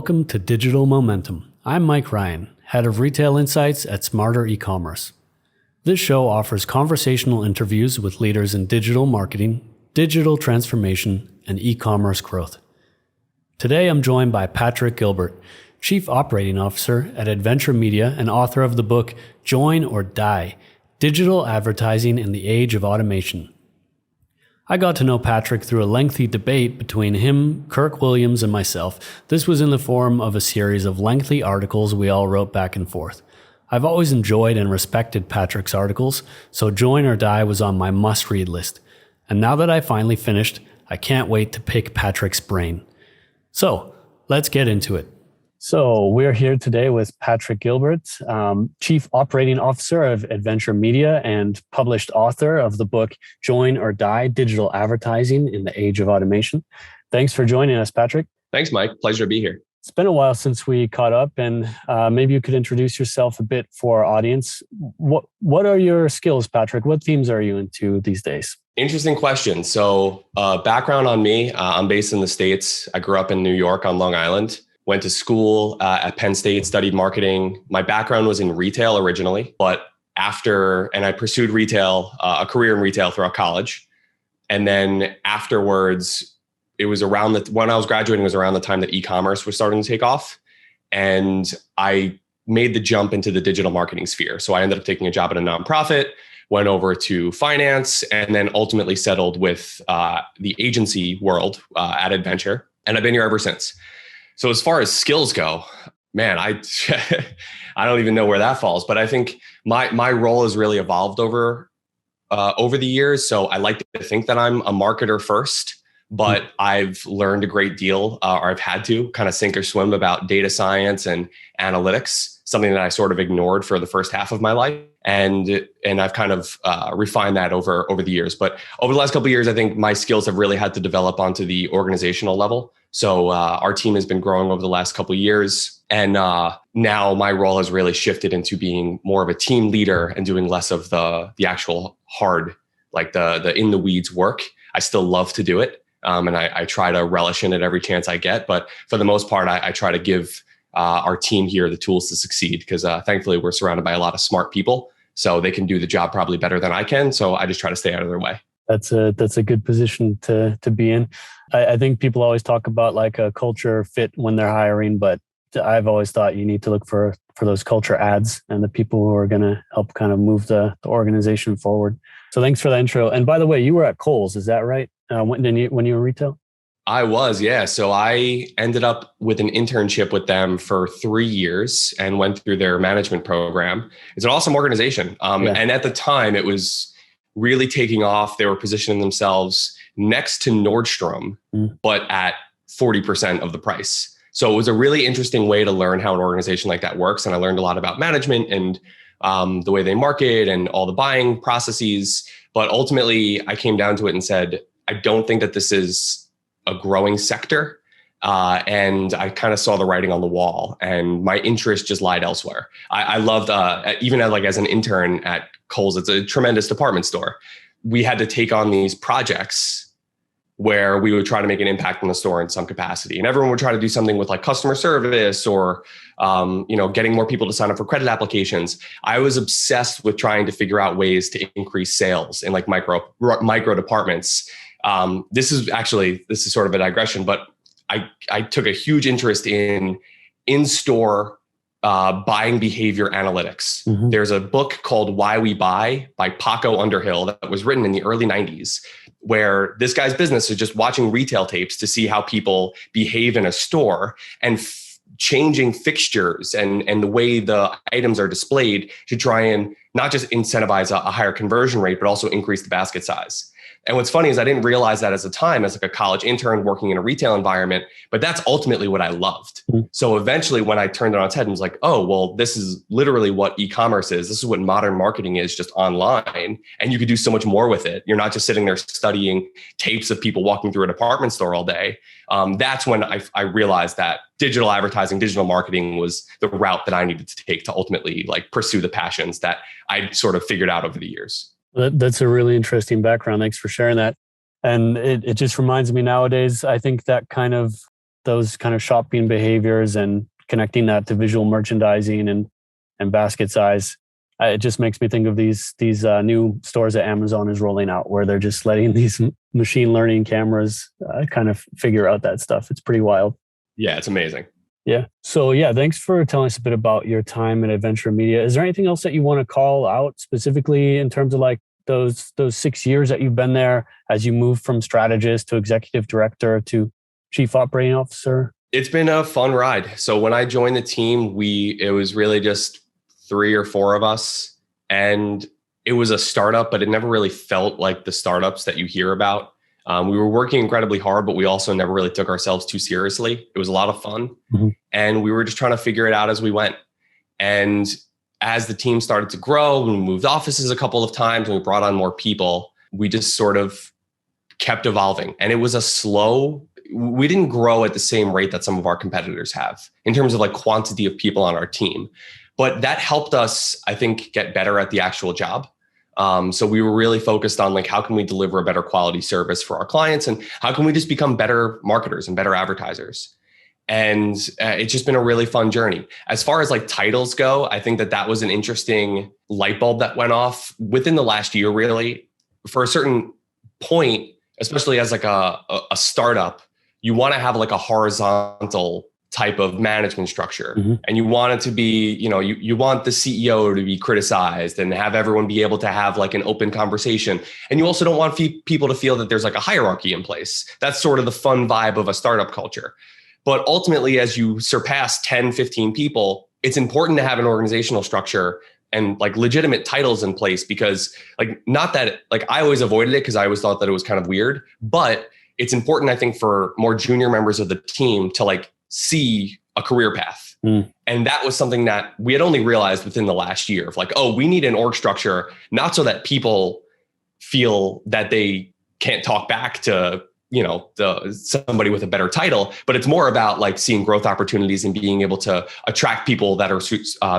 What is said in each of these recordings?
Welcome to Digital Momentum. I'm Mike Ryan, Head of Retail Insights at Smarter Ecommerce. This show offers conversational interviews with leaders in digital marketing, digital transformation, and e-commerce growth. Today I'm joined by Patrick Gilbert, Chief Operating Officer at Adventure Media and author of the book Join or Die: Digital Advertising in the Age of Automation. I got to know Patrick through a lengthy debate between him, Kirk Williams, and myself. This was in the form of a series of lengthy articles we all wrote back and forth. I've always enjoyed and respected Patrick's articles, so Join or Die was on my must-read list. And now that I finally finished, I can't wait to pick Patrick's brain. So, let's get into it. So we're here today with Patrick Gilbert, Chief Operating Officer of Adventure Media and published author of the book Join or Die: Digital Advertising in the Age of Automation. Thanks for joining us, Patrick. Thanks, Mike. Pleasure to be here. It's been a while since we caught up, and maybe you could introduce yourself a bit for our audience. What are your skills, Patrick? What themes are you into these days? Interesting question. So background on me, I'm based in the States. I grew up in New York on Long Island. Went to school at Penn State, studied marketing. My background was in retail originally, but I pursued retail, a career in retail throughout college. And then afterwards, it was when I was graduating was around the time that e-commerce was starting to take off. And I made the jump into the digital marketing sphere. So I ended up taking a job at a nonprofit, went over to finance, and then ultimately settled with the agency world at Adventure. And I've been here ever since. So as far as skills go, man, I don't even know where that falls. But I think my role has really evolved over the years. So I like to think that I'm a marketer first, but I've learned a great deal, or I've had to kind of sink or swim about data science and analytics, something that I sort of ignored for the first half of my life. And I've kind of refined that over the years. But over the last couple of years, I think my skills have really had to develop onto the organizational level. So our team has been growing over the last couple of years. And now my role has really shifted into being more of a team leader and doing less of the actual hard, like the in the weeds work. I still love to do it. And I try to relish in it every chance I get. But for the most part, I try to give our team here the tools to succeed because thankfully we're surrounded by a lot of smart people. So they can do the job probably better than I can. So I just try to stay out of their way. That's a good position to be in. I think people always talk about like a culture fit when they're hiring, but I've always thought you need to look for those culture ads and the people who are going to help kind of move the organization forward. So thanks for that intro. And by the way, you were at Kohl's, is that right? When you were in retail? I was, yeah. So I ended up with an internship with them for 3 years and went through their management program. It's an awesome organization. And at the time it was really taking off. They were positioning themselves next to Nordstrom, but at 40% of the price. So it was a really interesting way to learn how an organization like that works. And I learned a lot about management and the way they market and all the buying processes. But ultimately, I came down to it and said, I don't think that this is a growing sector. And I kind of saw the writing on the wall and my interest just lied elsewhere. I loved, even as an intern at Kohl's, it's a tremendous department store. We had to take on these projects where we would try to make an impact in the store in some capacity. And everyone would try to do something with like customer service or, getting more people to sign up for credit applications. I was obsessed with trying to figure out ways to increase sales in like micro departments. This is sort of a digression, but I took a huge interest in-store buying behavior analytics. Mm-hmm. There's a book called Why We Buy by Paco Underhill that was written in the early 90s, where this guy's business is just watching retail tapes to see how people behave in a store and changing fixtures and the way the items are displayed to try and not just incentivize a higher conversion rate, but also increase the basket size. And what's funny is I didn't realize that as a time as like a college intern working in a retail environment, but that's ultimately what I loved. Mm-hmm. So eventually when I turned it on its head and was like, oh, well, this is literally what e-commerce is. This is what modern marketing is, just online. And you could do so much more with it. You're not just sitting there studying tapes of people walking through a department store all day. That's when I realized that digital advertising, digital marketing was the route that I needed to take to ultimately like pursue the passions that I sort of figured out over the years. That's a really interesting background. Thanks for sharing that. And it just reminds me nowadays, I think that kind of those kind of shopping behaviors and connecting that to visual merchandising and basket size. It just makes me think of these new stores that Amazon is rolling out, where they're just letting these machine learning cameras kind of figure out that stuff. It's pretty wild. Yeah, it's amazing. Yeah. So yeah, thanks for telling us a bit about your time at Adventure Media. Is there anything else that you want to call out specifically in terms of like those 6 years that you've been there as you move from strategist to executive director to chief operating officer? It's been a fun ride. So when I joined the team, it was really just 3 or 4 of us, and it was a startup, but it never really felt like the startups that you hear about. We were working incredibly hard, but we also never really took ourselves too seriously. It was a lot of fun. Mm-hmm. And we were just trying to figure it out as we went. And as the team started to grow, we moved offices a couple of times and we brought on more people, we just sort of kept evolving. And it was we didn't grow at the same rate that some of our competitors have in terms of like quantity of people on our team. But that helped us, I think, get better at the actual job. So we were really focused on like, how can we deliver a better quality service for our clients? And how can we just become better marketers and better advertisers? And it's just been a really fun journey. As far as like titles go, I think that was an interesting light bulb that went off within the last year, really. For a certain point, especially as like a startup, you want to have like a horizontal type of management structure. Mm-hmm. And you want it to be, you want the CEO to be criticized and have everyone be able to have like an open conversation. And you also don't want people to feel that there's like a hierarchy in place. That's sort of the fun vibe of a startup culture. But ultimately, as you surpass 10, 15 people, it's important to have an organizational structure and like legitimate titles in place, because like, not that like I always avoided it because I always thought that it was kind of weird, but it's important, I think, for more junior members of the team to like see a career path. And that was something that we had only realized within the last year of like, oh, we need an org structure, not so that people feel that they can't talk back to, somebody with a better title, but it's more about like seeing growth opportunities and being able to attract people that are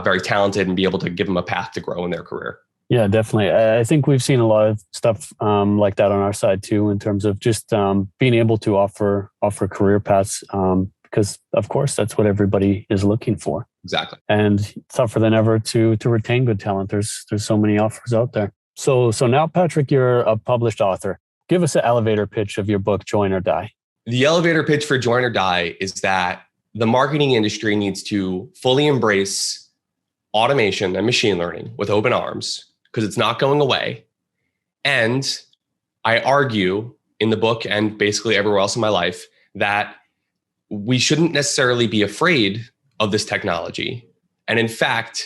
very talented and be able to give them a path to grow in their career. Yeah, definitely. I think we've seen a lot of stuff like that on our side too, in terms of just being able to offer career paths, because of course that's what everybody is looking for. Exactly. And tougher than ever to retain good talent. There's so many offers out there. So now, Patrick, you're a published author. Give us an elevator pitch of your book, Join or Die. The elevator pitch for Join or Die is that the marketing industry needs to fully embrace automation and machine learning with open arms, because it's not going away. And I argue in the book and basically everywhere else in my life that we shouldn't necessarily be afraid of this technology. And in fact,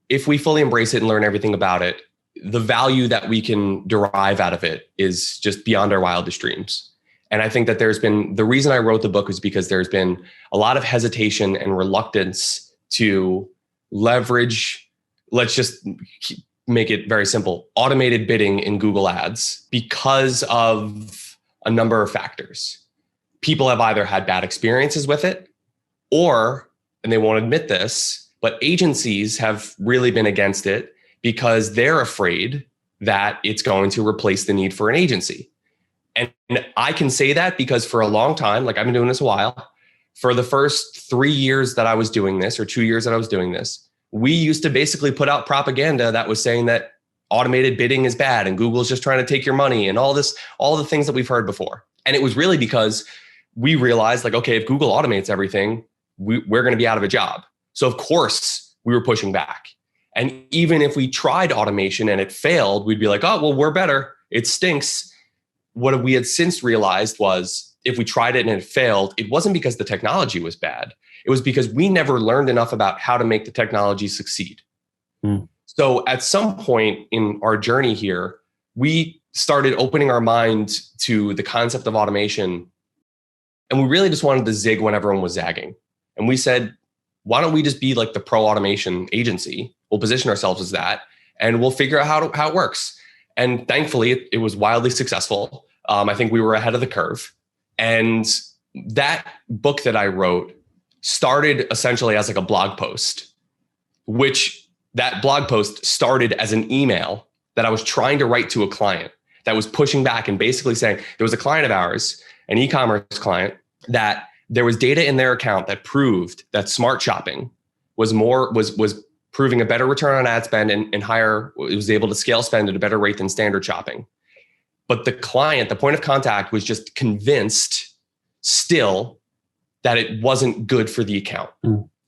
if we fully embrace it and learn everything about it, the value that we can derive out of it is just beyond our wildest dreams. And I think that the reason I wrote the book was because there's been a lot of hesitation and reluctance to leverage, let's just make it very simple, automated bidding in Google Ads because of a number of factors. People have either had bad experiences with it, or, and they won't admit this, but agencies have really been against it because they're afraid that it's going to replace the need for an agency. And I can say that because for a long time, like I've been doing this a while, for the first 3 years that I was doing this, or 2 years that I was doing this, we used to basically put out propaganda that was saying that automated bidding is bad and Google's just trying to take your money and all the things that we've heard before. And it was really because we realized like, okay, if Google automates everything, we're going to be out of a job. So of course we were pushing back. And even if we tried automation and it failed, we'd be like, oh, well, we're better. It stinks. What we had since realized was if we tried it and it failed, it wasn't because the technology was bad. It was because we never learned enough about how to make the technology succeed. So at some point in our journey here, we started opening our mind to the concept of automation. And we really just wanted to zig when everyone was zagging. And we said, why don't we just be like the pro automation agency? We'll position ourselves as that and we'll figure out how it works. And thankfully, it was wildly successful. I think we were ahead of the curve. And that book that I wrote started essentially as like a blog post, which that blog post started as an email that I was trying to write to a client that was pushing back and basically saying there was a client of ours, an e-commerce client, that there was data in their account that proved that smart shopping was proving a better return on ad spend and higher. It was able to scale spend at a better rate than standard shopping. But the client, the point of contact, was just convinced still that it wasn't good for the account.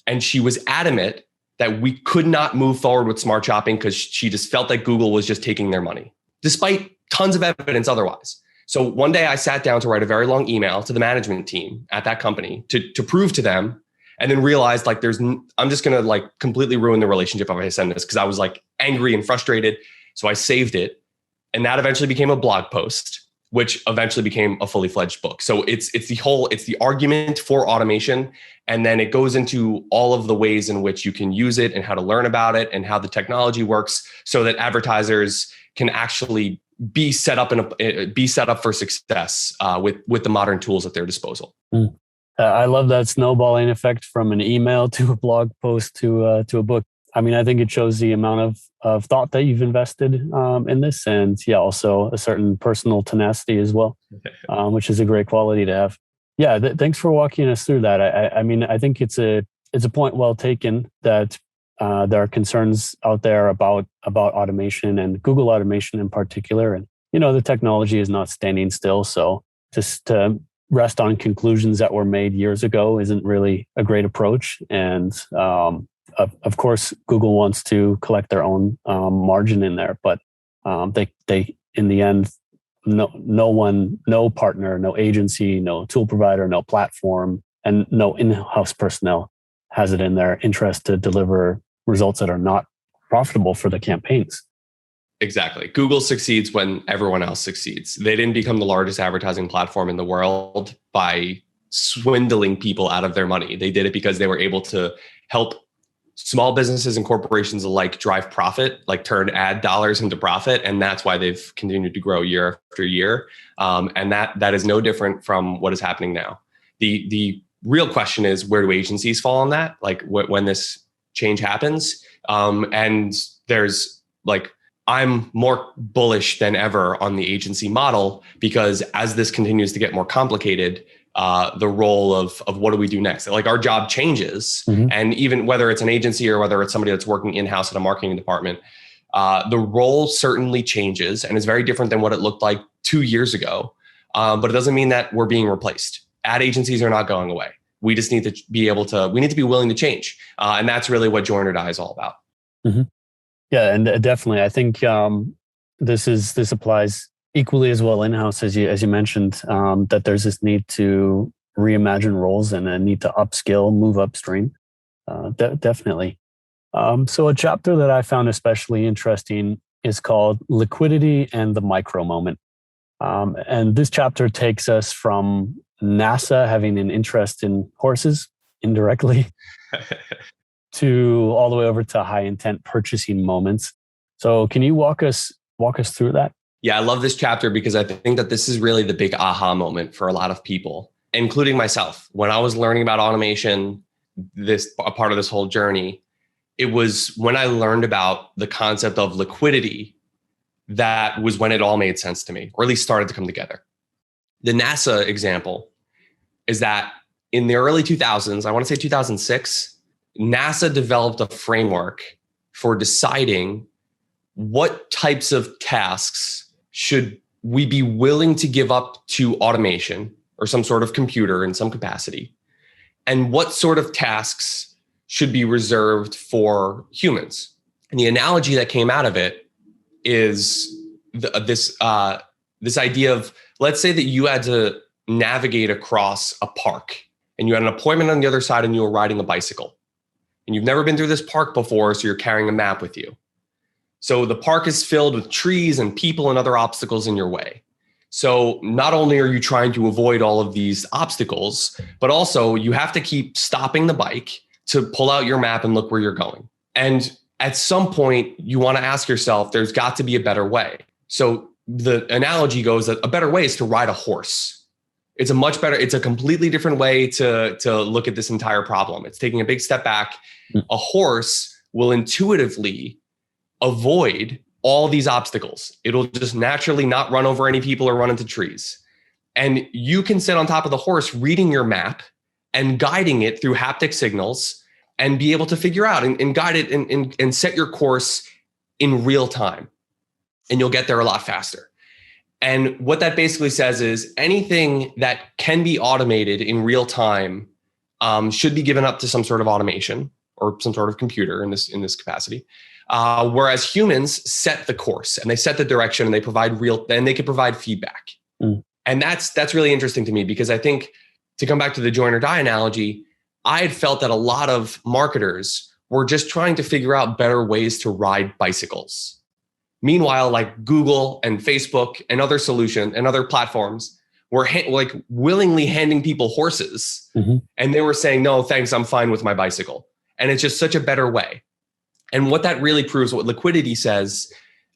And she was adamant that we could not move forward with smart shopping because she just felt that Google was just taking their money, despite tons of evidence otherwise. So one day I sat down to write a very long email to the management team at that company to prove to them, and then realized like I'm just going to like completely ruin the relationship if I send this, because I was like angry and frustrated. So I saved it, and that eventually became a blog post, which eventually became a fully fledged book. So it's the argument for automation. And then it goes into all of the ways in which you can use it and how to learn about it and how the technology works so that advertisers can actually be set up for success with the modern tools at their disposal. I love that snowballing effect from an email to a blog post to a book. I mean, I think it shows the amount of thought that you've invested in this, and also a certain personal tenacity as well, which is a great quality to have. Yeah, thanks for walking us through that. I mean, I think it's a point well taken that there are concerns out there about automation and Google automation in particular, and the technology is not standing still. So just to rest on conclusions that were made years ago isn't really a great approach, and of course, Google wants to collect their own margin in there, but they in the end, no one, no partner, no agency, no tool provider, no platform, and no in-house personnel has it in their interest to deliver results that are not profitable for the campaigns. Exactly. Google succeeds when everyone else succeeds. They didn't become the largest advertising platform in the world by swindling people out of their money. They did it because they were able to help small businesses and corporations alike drive profit, like turn ad dollars into profit. And that's why they've continued to grow year after year. And that is no different from what is happening now. The real question is, where do agencies fall on that? Like when this change happens? And there's like, I'm more bullish than ever on the agency model, because as this continues to get more complicated, the role of what do we do next? Like our job changes. And even whether it's an agency or whether it's somebody that's working in-house at a marketing department, the role certainly changes and is very different than what it looked like 2 years ago. But it doesn't mean that we're being replaced. Ad agencies are not going away. We just need to be willing to change. And that's really what Join or Die is all about. Yeah, and definitely, I think this applies equally as well in-house as you mentioned, that there's this need to reimagine roles and a need to upskill, move upstream. Definitely. So a chapter that I found especially interesting is called Liquidity and the Micro Moment. And this chapter takes us from NASA having an interest in horses indirectly to all the way over to high intent purchasing moments. So can you walk us through that? Yeah, I love this chapter because I think that this is really the big aha moment for a lot of people, including myself. When I was learning about automation, a part of this whole journey, it was when I learned about the concept of liquidity that was when it all made sense to me, or at least started to come together. The NASA example is that in the early 2000s, I want to say 2006, NASA developed a framework for deciding what types of tasks should we be willing to give up to automation or some sort of computer in some capacity, and what sort of tasks should be reserved for humans. And the analogy that came out of it is this idea of, let's say that you had to navigate across a park and you had an appointment on the other side and you were riding a bicycle. And you've never been through this park before, so you're carrying a map with you. So the park is filled with trees and people and other obstacles in your way. So not only are you trying to avoid all of these obstacles, but also you have to keep stopping the bike to pull out your map and look where you're going. And at some point, you want to ask yourself, there's got to be a better way. So the analogy goes that a better way is to ride a horse. It's a completely different way to look at this entire problem. It's taking a big step back. A horse will intuitively avoid all these obstacles. It'll just naturally not run over any people or run into trees. And you can sit on top of the horse reading your map and guiding it through haptic signals and be able to figure out and guide it and set your course in real time. And you'll get there a lot faster. And what that basically says is anything that can be automated in real time should be given up to some sort of automation or some sort of computer in this capacity. Whereas humans set the course and they set the direction and they can provide feedback. And that's really interesting to me, because I think, to come back to the join or die analogy, I had felt that a lot of marketers were just trying to figure out better ways to ride bicycles. Meanwhile, like Google and Facebook and other solutions and other platforms were willingly handing people horses, and they were saying, no, thanks, I'm fine with my bicycle. And it's just such a better way. And what that really proves, what Liquidity says,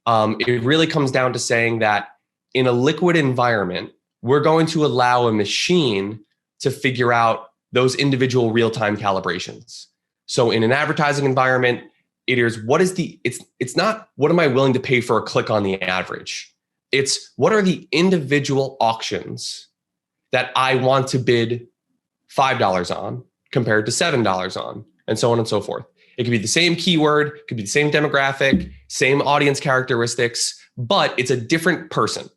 it really comes down to saying that in a liquid environment, we're going to allow a machine to figure out those individual real-time calibrations. So in an advertising environment, it's not what am I willing to pay for a click on the average. It's what are the individual auctions that I want to bid $5 on compared to $7 on, and so on and so forth. It could be the same keyword, could be the same demographic, same audience characteristics, but it's a different person.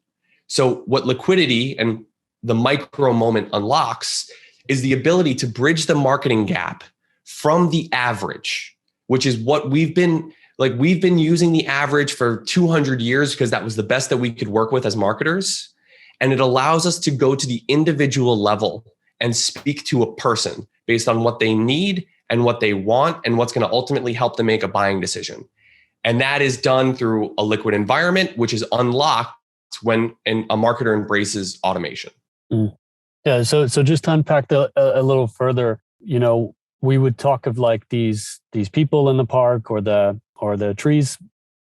So what Liquidity and the micro moment unlocks is the ability to bridge the marketing gap from the average, which is what we've been using the average for 200 years because that was the best that we could work with as marketers. And it allows us to go to the individual level and speak to a person based on what they need and what they want and what's going to ultimately help them make a buying decision. And that is done through a liquid environment, which is unlocked when a marketer embraces automation. Yeah. So just to unpack a little further, we would talk of like these people in the park or the trees.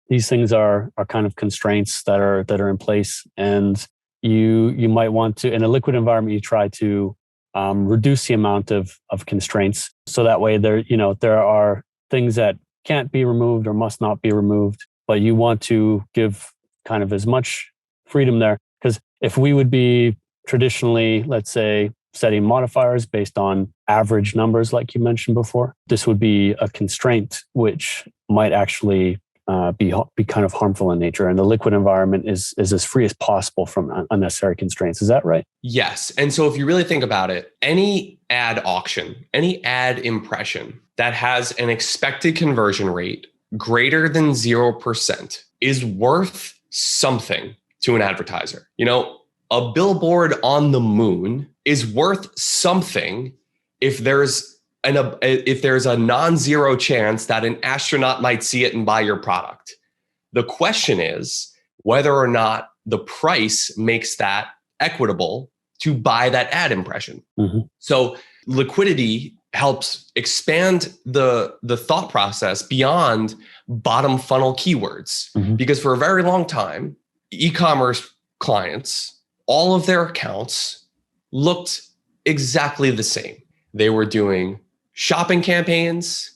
These things are kind of constraints that are in place, and you might want to, in a liquid environment, you try to reduce the amount of constraints, so that way there are things that can't be removed or must not be removed, but you want to give kind of as much freedom there. Because if we would be traditionally, let's say, setting modifiers based on average numbers, like you mentioned before, this would be a constraint which might actually be kind of harmful in nature. And the liquid environment is as free as possible from unnecessary constraints. Is that right? Yes. And so if you really think about it, any ad auction, any ad impression that has an expected conversion rate greater than 0% is worth something to an advertiser. A billboard on the moon is worth something if there's a non-zero chance that an astronaut might see it and buy your product. The question is whether or not the price makes that equitable to buy that ad impression. So Liquidity helps expand the thought process beyond bottom funnel keywords, because for a very long time, e-commerce clients, all of their accounts looked exactly the same. They were doing shopping campaigns,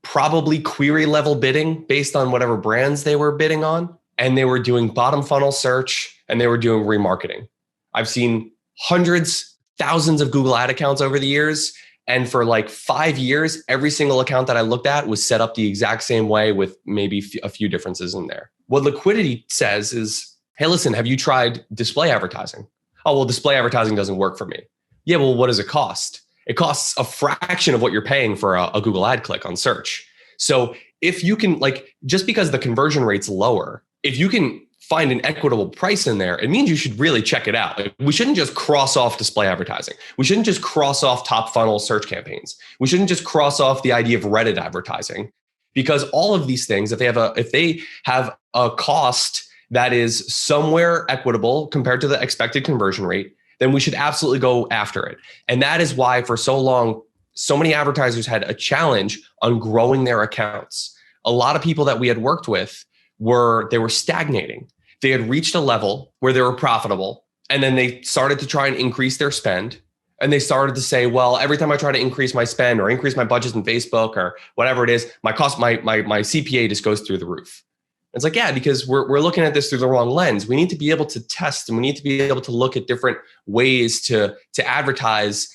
probably query level bidding based on whatever brands they were bidding on, and they were doing bottom funnel search, and they were doing remarketing. I've seen hundreds, thousands of Google ad accounts over the years, and for like 5 years, every single account that I looked at was set up the exact same way with maybe a few differences in there. What Liquidity says is, hey, listen, have you tried display advertising? Oh, well, display advertising doesn't work for me. Yeah, well, what does it cost? It costs a fraction of what you're paying for a Google ad click on search. So if you can, just because the conversion rate's lower, if you can find an equitable price in there, it means you should really check it out. We shouldn't just cross off display advertising. We shouldn't just cross off top funnel search campaigns. We shouldn't just cross off the idea of Reddit advertising, because all of these things, if they have a cost that is somewhere equitable compared to the expected conversion rate, then we should absolutely go after it. And that is why for so long, so many advertisers had a challenge on growing their accounts. A lot of people that we had worked with were stagnating. They had reached a level where they were profitable, and then they started to try and increase their spend. And they started to say, well, every time I try to increase my spend or increase my budgets in Facebook or whatever it is, my CPA just goes through the roof. It's like, yeah, because we're looking at this through the wrong lens. We need to be able to test, and we need to be able to look at different ways to advertise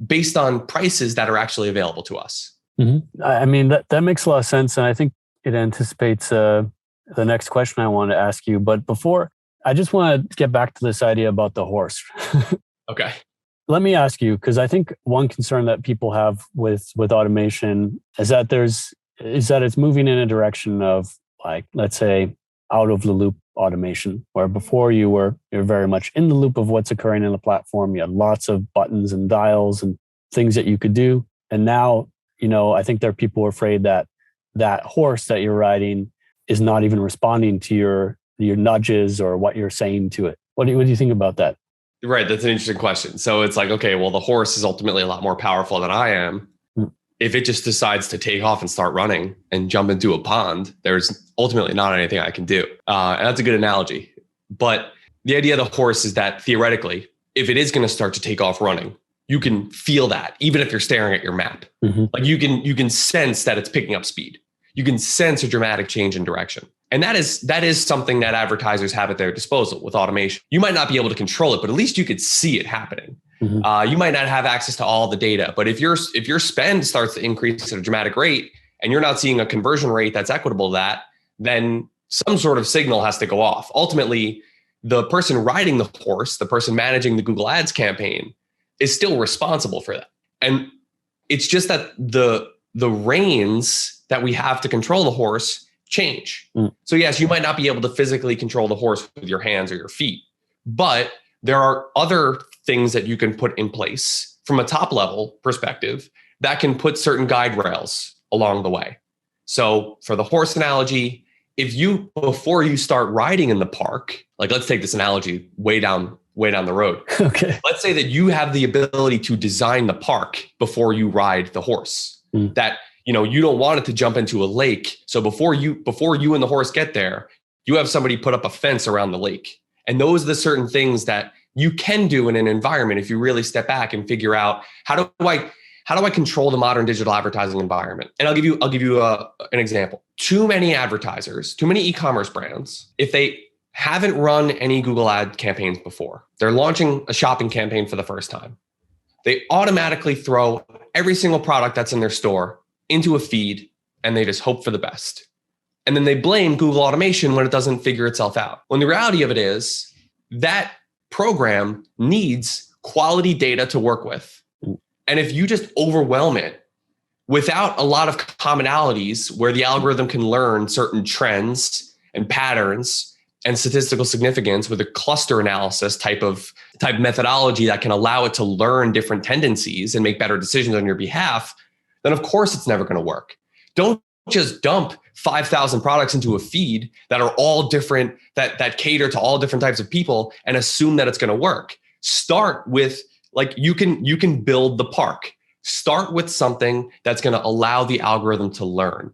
based on prices that are actually available to us. Mm-hmm. I mean, that makes a lot of sense. And I think it anticipates the next question I want to ask you. But before, I just want to get back to this idea about the horse. Okay. Let me ask you, because I think one concern that people have with automation is that it's moving in a direction of, like, let's say, out of the loop automation, where before you're very much in the loop of what's occurring in the platform. You had lots of buttons and dials and things that you could do. And now, I think there are people who are afraid that that horse that you're riding is not even responding to your nudges or what you're saying to it. What do you think about that? Right. That's an interesting question. So it's like, okay, well, the horse is ultimately a lot more powerful than I am. If it just decides to take off and start running and jump into a pond, there's ultimately not anything I can do. And that's a good analogy. But the idea of the horse is that theoretically, if it is going to start to take off running, you can feel that even if you're staring at your map. Mm-hmm. Like you can sense that it's picking up speed. You can sense a dramatic change in direction. And that is something that advertisers have at their disposal with automation. You might not be able to control it, but at least you could see it happening. Mm-hmm. You might not have access to all the data, but if your spend starts to increase at a dramatic rate and you're not seeing a conversion rate that's equitable to that, then some sort of signal has to go off. Ultimately, the person riding the horse, the person managing the Google Ads campaign, is still responsible for that. And it's just that the reins that we have to control the horse change. So yes, you might not be able to physically control the horse with your hands or your feet, but there are other things that you can put in place from a top level perspective that can put certain guide rails along the way. So for the horse analogy, before you start riding in the park, like let's take this analogy way down the road. Okay. Let's say that you have the ability to design the park before you ride the horse. That you don't want it to jump into a lake. So before you and the horse get there, you have somebody put up a fence around the lake. And those are the certain things that you can do in an environment if you really step back and figure out how do I control the modern digital advertising environment? And I'll give you an example. Too many advertisers, too many e-commerce brands, if they haven't run any Google ad campaigns before, they're launching a shopping campaign for the first time, they automatically throw every single product that's in their store into a feed and they just hope for the best. And then they blame Google automation when it doesn't figure itself out. When the reality of it is that program needs quality data to work with. And if you just overwhelm it without a lot of commonalities where the algorithm can learn certain trends and patterns and statistical significance with a cluster analysis type methodology that can allow it to learn different tendencies and make better decisions on your behalf, then of course it's never going to work. Don't just dump 5,000 products into a feed that are all different, that cater to all different types of people and assume that it's going to work. Start with, like, you can build the park. Start with something that's going to allow the algorithm to learn.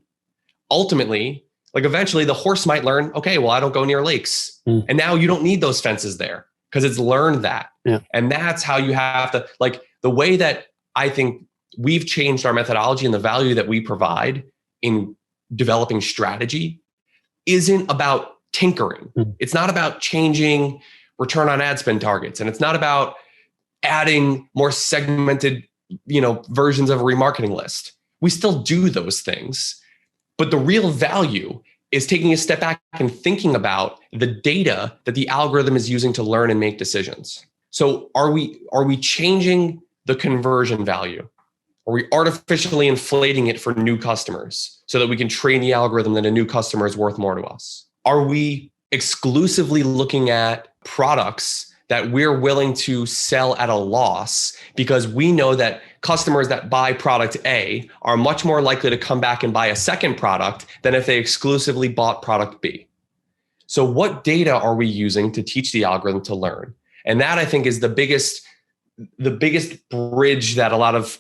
Ultimately, like eventually the horse might learn, okay, well, I don't go near lakes. And now you don't need those fences there because it's learned that. Yeah. And that's how you have to, like, the way that I think we've changed our methodology and the value that we provide in developing strategy isn't about tinkering. It's not about changing return on ad spend targets. And it's not about adding more segmented, versions of a remarketing list. We still do those things, but the real value is taking a step back and thinking about the data that the algorithm is using to learn and make decisions. So are we changing the conversion value? Are we artificially inflating it for new customers so that we can train the algorithm that a new customer is worth more to us? Are we exclusively looking at products that we're willing to sell at a loss because we know that customers that buy product A are much more likely to come back and buy a second product than if they exclusively bought product B? So what data are we using to teach the algorithm to learn? And that, I think, is the biggest bridge that a lot of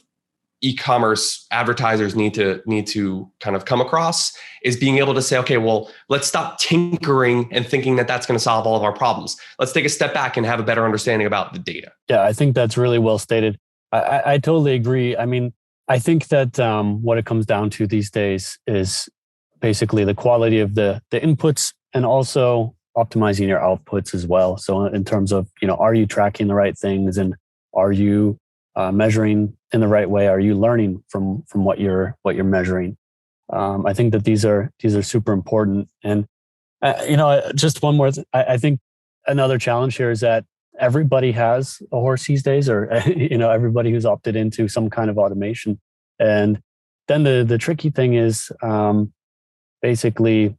e-commerce advertisers need to kind of come across, is being able to say, okay, well, let's stop tinkering and thinking that that's going to solve all of our problems. Let's take a step back and have a better understanding about the data. Yeah, I think that's really well stated. I totally agree. I mean, I think that what it comes down to these days is basically the quality of the inputs and also optimizing your outputs as well. So in terms of, are you tracking the right things, and are you measuring in the right way? Are you learning from what you're measuring? I think that these are super important. And just one more. I think another challenge here is that everybody has a horse these days, or everybody who's opted into some kind of automation. And then the tricky thing is basically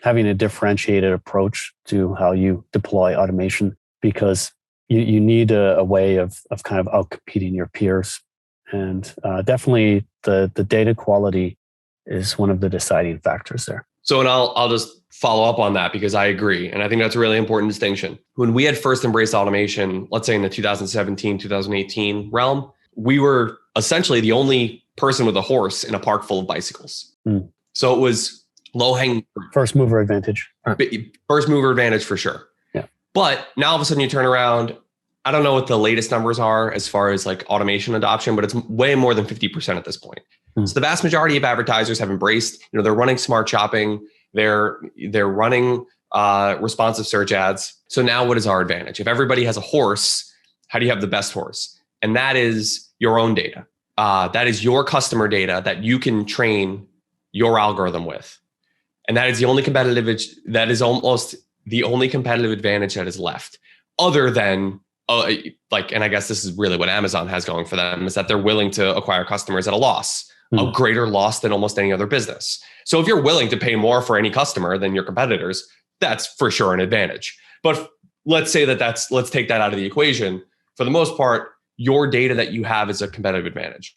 having a differentiated approach to how you deploy automation, because you need a way of kind of outcompeting your peers. And definitely the data quality is one of the deciding factors there. So, and I'll just follow up on that, because I agree. And I think that's a really important distinction. When we had first embraced automation, let's say in the 2017, 2018 realm, we were essentially the only person with a horse in a park full of bicycles. So it was low-hanging fruit. First mover advantage. First mover advantage for sure. Yeah. But now all of a sudden you turn around, I don't know what the latest numbers are as far as like automation adoption, but it's way more than 50% at this point. So the vast majority of advertisers have embraced, they're running smart shopping, they're running responsive search ads. So now what is our advantage? If everybody has a horse, how do you have the best horse? And that is your own data. That is your customer data that you can train your algorithm with. And that is the only almost the only competitive advantage that is left, other than and I guess this is really what Amazon has going for them, is that they're willing to acquire customers at a loss, a greater loss than almost any other business. So if you're willing to pay more for any customer than your competitors, that's for sure an advantage. But let's say let's take that out of the equation. For the most part, your data that you have is a competitive advantage.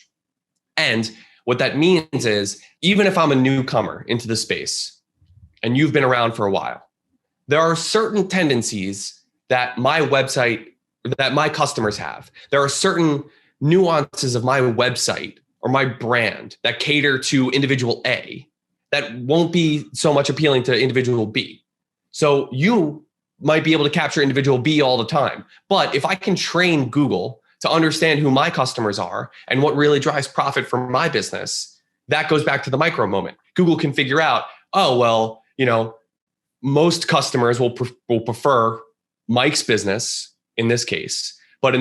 And what that means is, even if I'm a newcomer into the space and you've been around for a while, there are certain tendencies that my customers have. There are certain nuances of my website or my brand that cater to individual A that won't be so much appealing to individual B. So you might be able to capture individual B all the time. But if I can train Google to understand who my customers are and what really drives profit for my business, that goes back to the micro moment. Google can figure out, most customers will prefer Mike's business in this case, but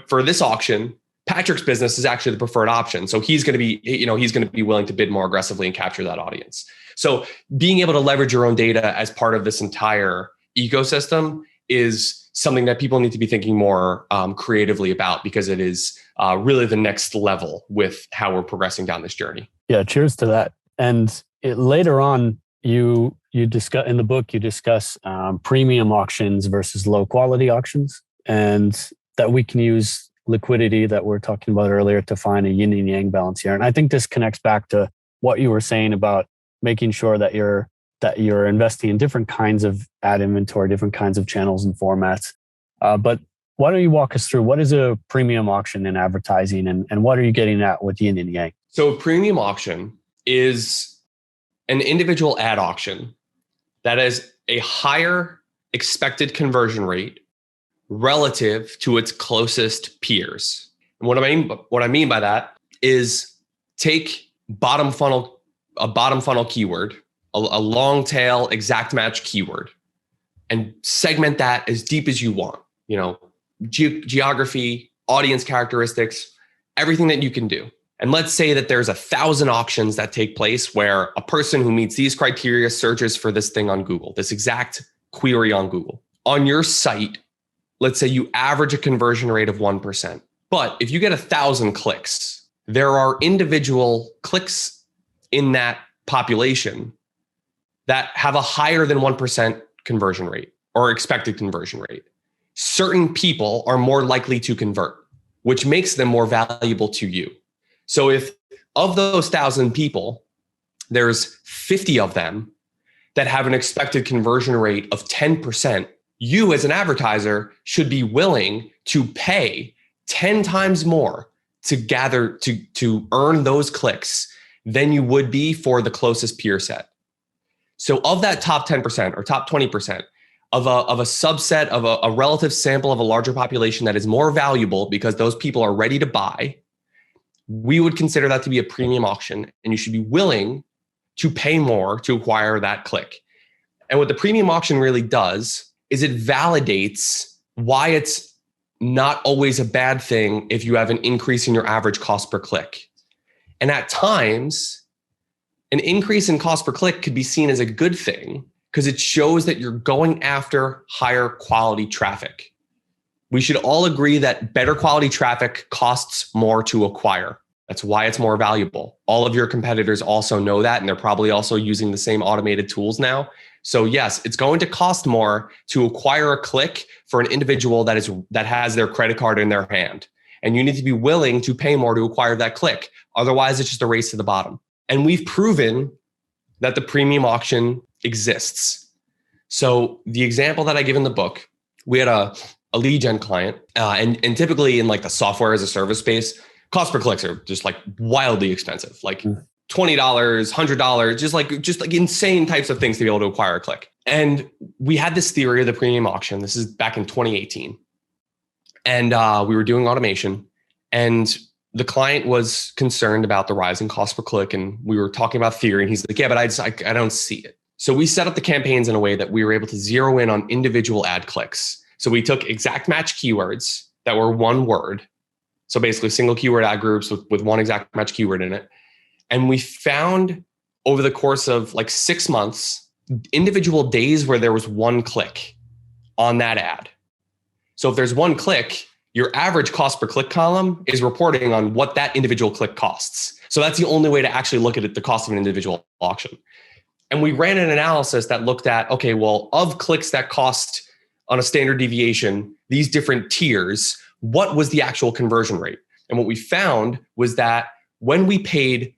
for this auction, Patrick's business is actually the preferred option. So he's going to be willing to bid more aggressively and capture that audience. So being able to leverage your own data as part of this entire ecosystem is something that people need to be thinking more creatively about, because it is really the next level with how we're progressing down this journey. Yeah, cheers to that. And later on, you discuss in the book, you discuss premium auctions versus low quality auctions, and that we can use liquidity that we're talking about earlier to find a yin and yang balance here. And I think this connects back to what you were saying about making sure that you're investing in different kinds of ad inventory, different kinds of channels and formats. But why don't you walk us through what is a premium auction in advertising, and what are you getting at with yin and yang? So a premium auction is an individual ad auction that has a higher expected conversion rate relative to its closest peers. And what I mean by that is, take a bottom funnel keyword, a long tail exact match keyword, and segment that as deep as you want. Geography, audience characteristics, everything that you can do. And let's say that there's 1,000 auctions that take place where a person who meets these criteria searches for this thing on Google, this exact query on Google. On your site, let's say you average a conversion rate of 1%. But if you get 1,000 clicks, there are individual clicks in that population that have a higher than 1% conversion rate or expected conversion rate. Certain people are more likely to convert, which makes them more valuable to you. So if of those 1,000 people, there's 50 of them that have an expected conversion rate of 10%, you as an advertiser should be willing to pay 10 times more to earn those clicks than you would be for the closest peer set. So of that top 10% or top 20% of a subset of a relative sample of a larger population that is more valuable because those people are ready to buy, we would consider that to be a premium auction, and you should be willing to pay more to acquire that click. And what the premium auction really does is it validates why it's not always a bad thing if you have an increase in your average cost per click. And at times, an increase in cost per click could be seen as a good thing because it shows that you're going after higher quality traffic. We should all agree that better quality traffic costs more to acquire. That's why it's more valuable. All of your competitors also know that, and they're probably also using the same automated tools now. So yes, it's going to cost more to acquire a click for an individual that has their credit card in their hand. And you need to be willing to pay more to acquire that click. Otherwise, it's just a race to the bottom. And we've proven that the premium auction exists. So the example that I give in the book, we had a lead gen client, and typically in like the software as a service space, cost per clicks are just like wildly expensive, like $20, $100, just like insane types of things to be able to acquire a click. And we had this theory of the premium auction. This is back in 2018. And we were doing automation, and the client was concerned about the rising cost per click. And we were talking about theory, and he's like, yeah, but I don't see it. So we set up the campaigns in a way that we were able to zero in on individual ad clicks. So we took exact match keywords that were one word. So basically single keyword ad groups with one exact match keyword in it. And we found over the course of like 6 months, individual days where there was one click on that ad. So if there's one click, your average cost per click column is reporting on what that individual click costs. So that's the only way to actually look at it, the cost of an individual auction. And we ran an analysis that looked at, okay, well, of clicks that cost on a standard deviation, these different tiers, what was the actual conversion rate? And what we found was that when we paid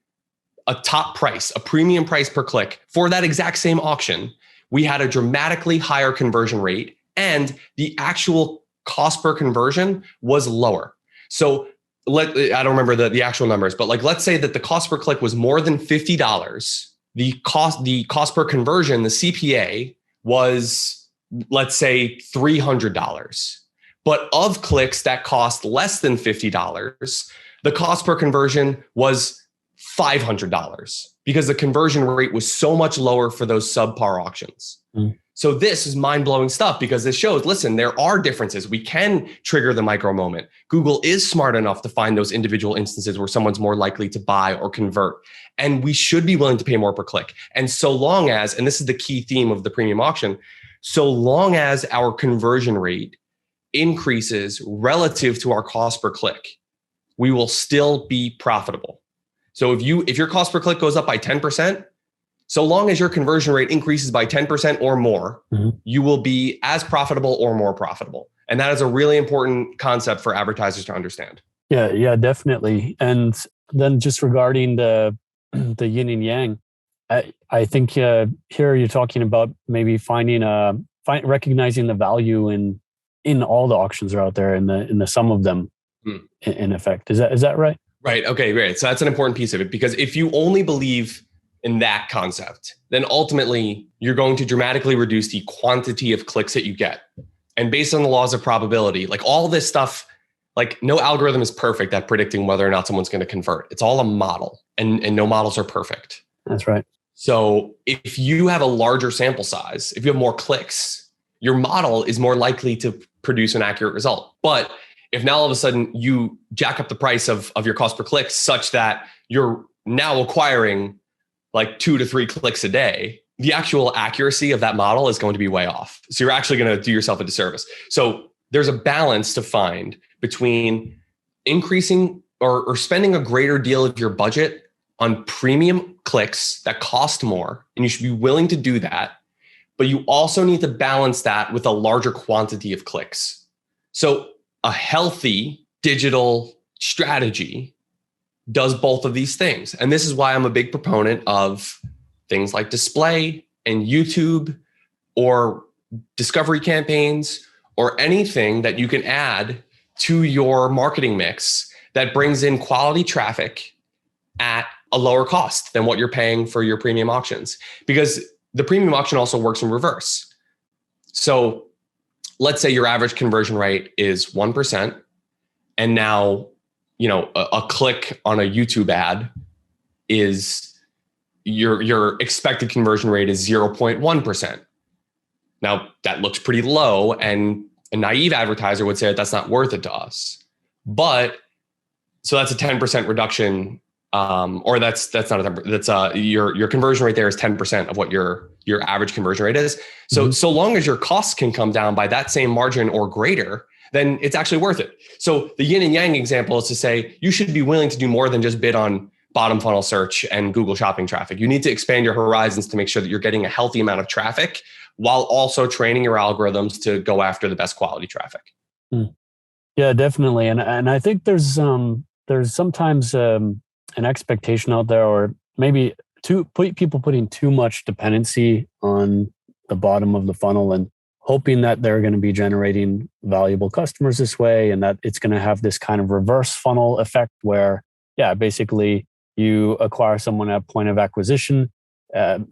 a top price, a premium price per click for that exact same auction, we had a dramatically higher conversion rate, and the actual cost per conversion was lower. So I don't remember the actual numbers, but like, let's say that the cost per click was more than $50. The cost per conversion, the CPA, was, let's say, $300. But of clicks that cost less than $50, the cost per conversion was $500 because the conversion rate was so much lower for those subpar auctions. So this is mind-blowing stuff because this shows, listen, there are differences. We can trigger the micro moment. Google is smart enough to find those individual instances where someone's more likely to buy or convert. And we should be willing to pay more per click. And so long as, and this is the key theme of the premium auction, so long as our conversion rate increases relative to our cost per click, we will still be profitable. So if your cost per click goes up by 10%, so long as your conversion rate increases by 10% or more, you will be as profitable or more profitable. And that is a really important concept for advertisers to understand. Yeah, definitely. And then just regarding the yin and yang, I think here you're talking about maybe recognizing the value in all the auctions that are out there, in the sum of them, in effect. Is that right? Right. Okay, great. So that's an important piece of it, because if you only believe in that concept, then ultimately you're going to dramatically reduce the quantity of clicks that you get. And based on the laws of probability, like all this stuff, like no algorithm is perfect at predicting whether or not someone's going to convert. It's all a model, and no models are perfect. That's right. So if you have a larger sample size, if you have more clicks, your model is more likely to produce an accurate result. But if now all of a sudden you jack up the price of your cost per click such that you're now acquiring like 2 to 3 clicks a day, the actual accuracy of that model is going to be way off. So you're actually going to do yourself a disservice. So there's a balance to find between increasing or spending a greater deal of your budget on premium clicks that cost more, and you should be willing to do that. But you also need to balance that with a larger quantity of clicks. So a healthy digital strategy does both of these things. And this is why I'm a big proponent of things like display and YouTube or discovery campaigns or anything that you can add to your marketing mix that brings in quality traffic at a lower cost than what you're paying for your premium auctions. Because the premium auction also works in reverse. So let's say your average conversion rate is 1%. And now, a click on a YouTube ad is your expected conversion rate is 0.1%. Now that looks pretty low. And A naive advertiser would say that that's not worth it to us. But so that's a 10% reduction, or that's not a 10%, that's your conversion rate there is 10% of what your average conversion rate is. So so long as your costs can come down by that same margin or greater, then it's actually worth it. So the yin and yang example is to say you should be willing to do more than just bid on bottom funnel search and Google shopping traffic. You need to expand your horizons to make sure that you're getting a healthy amount of traffic while also training your algorithms to go after the best quality traffic. Yeah, definitely. And I think there's sometimes an expectation out there, or maybe people putting too much dependency on the bottom of the funnel and hoping that they're going to be generating valuable customers this way, and that it's going to have this kind of reverse funnel effect where, yeah, basically you acquire someone at point of acquisition,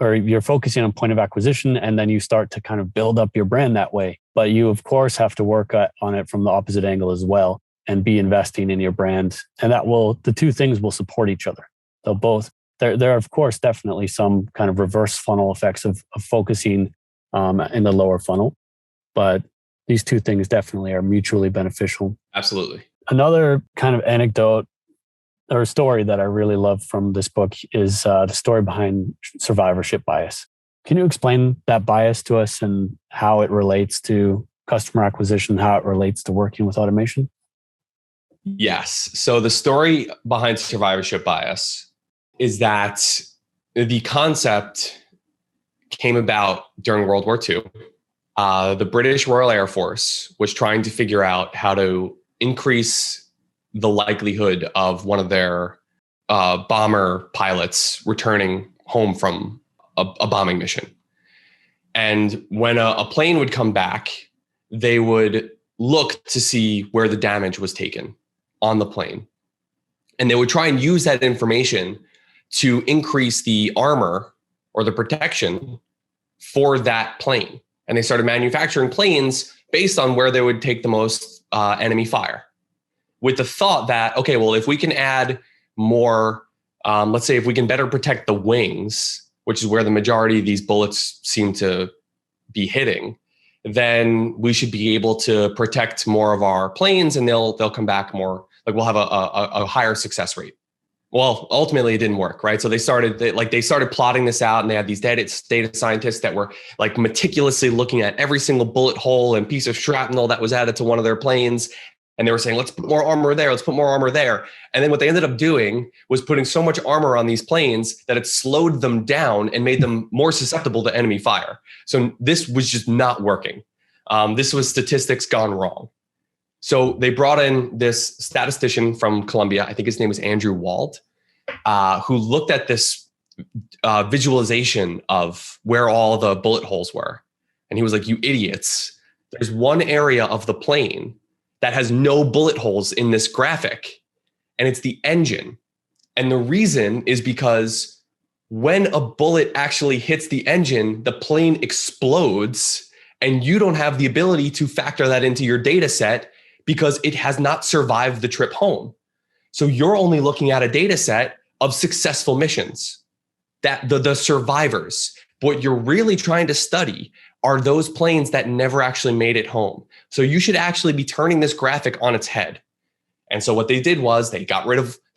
or you're focusing on point of acquisition, and then you start to kind of build up your brand that way. But you, of course, have to work on it from the opposite angle as well and be investing in your brand. And the two things will support each other. They'll both, there are, of course, definitely some kind of reverse funnel effects of focusing in the lower funnel. But these two things definitely are mutually beneficial. Absolutely. Another kind of anecdote or story that I really love from this book is the story behind survivorship bias. Can you explain that bias to us and how it relates to customer acquisition, how it relates to working with automation? Yes. So the story behind survivorship bias is that the concept came about during World War II. The British Royal Air Force was trying to figure out how to increase the likelihood of one of their bomber pilots returning home from a bombing mission. And when a plane would come back, they would look to see where the damage was taken on the plane. And they would try and use that information to increase the armor or the protection for that plane. And they started manufacturing planes based on where they would take the most enemy fire, with the thought that, okay, well, if we can add more, let's say if we can better protect the wings, which is where the majority of these bullets seem to be hitting, then we should be able to protect more of our planes, and they'll come back more, like we'll have a higher success rate. Well, ultimately it didn't work, right? So they started plotting this out, and they had these data scientists that were like meticulously looking at every single bullet hole and piece of shrapnel that was added to one of their planes. And they were saying, let's put more armor there. Let's put more armor there. And then what they ended up doing was putting so much armor on these planes that it slowed them down and made them more susceptible to enemy fire. So this was just not working. This was statistics gone wrong. So they brought in this statistician from Columbia. I think his name was Andrew Wald, who looked at this visualization of where all the bullet holes were. And he was like, you idiots, there's one area of the plane that has no bullet holes in this graphic, and it's the engine. And the reason is because when a bullet actually hits the engine, the plane explodes, and you don't have the ability to factor that into your data set because it has not survived the trip home. So you're only looking at a data set of successful missions, that the survivors. What you're really trying to study are those planes that never actually made it home. So you should actually be turning this graphic on its head. And so what they did was they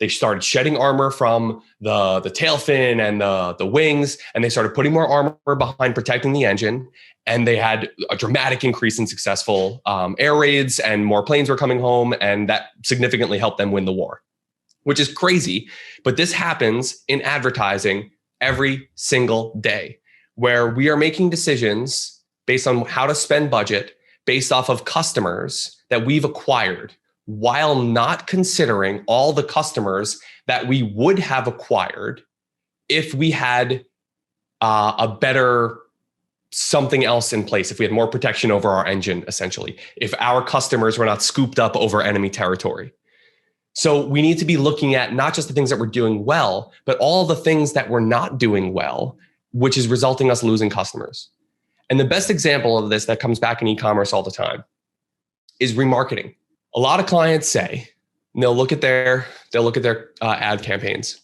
started shedding armor from the tail fin and the wings, and they started putting more armor behind protecting the engine. And they had a dramatic increase in successful air raids, and more planes were coming home, and that significantly helped them win the war, which is crazy. But this happens in advertising every single day, where we are making decisions based on how to spend budget based off of customers that we've acquired, while not considering all the customers that we would have acquired if we had a better something else in place, if we had more protection over our engine, essentially, if our customers were not scooped up over enemy territory. So we need to be looking at not just the things that we're doing well, but all the things that we're not doing well, which is resulting us losing customers. And the best example of this that comes back in e-commerce all the time is remarketing. A lot of clients say, and they'll look at their ad campaigns,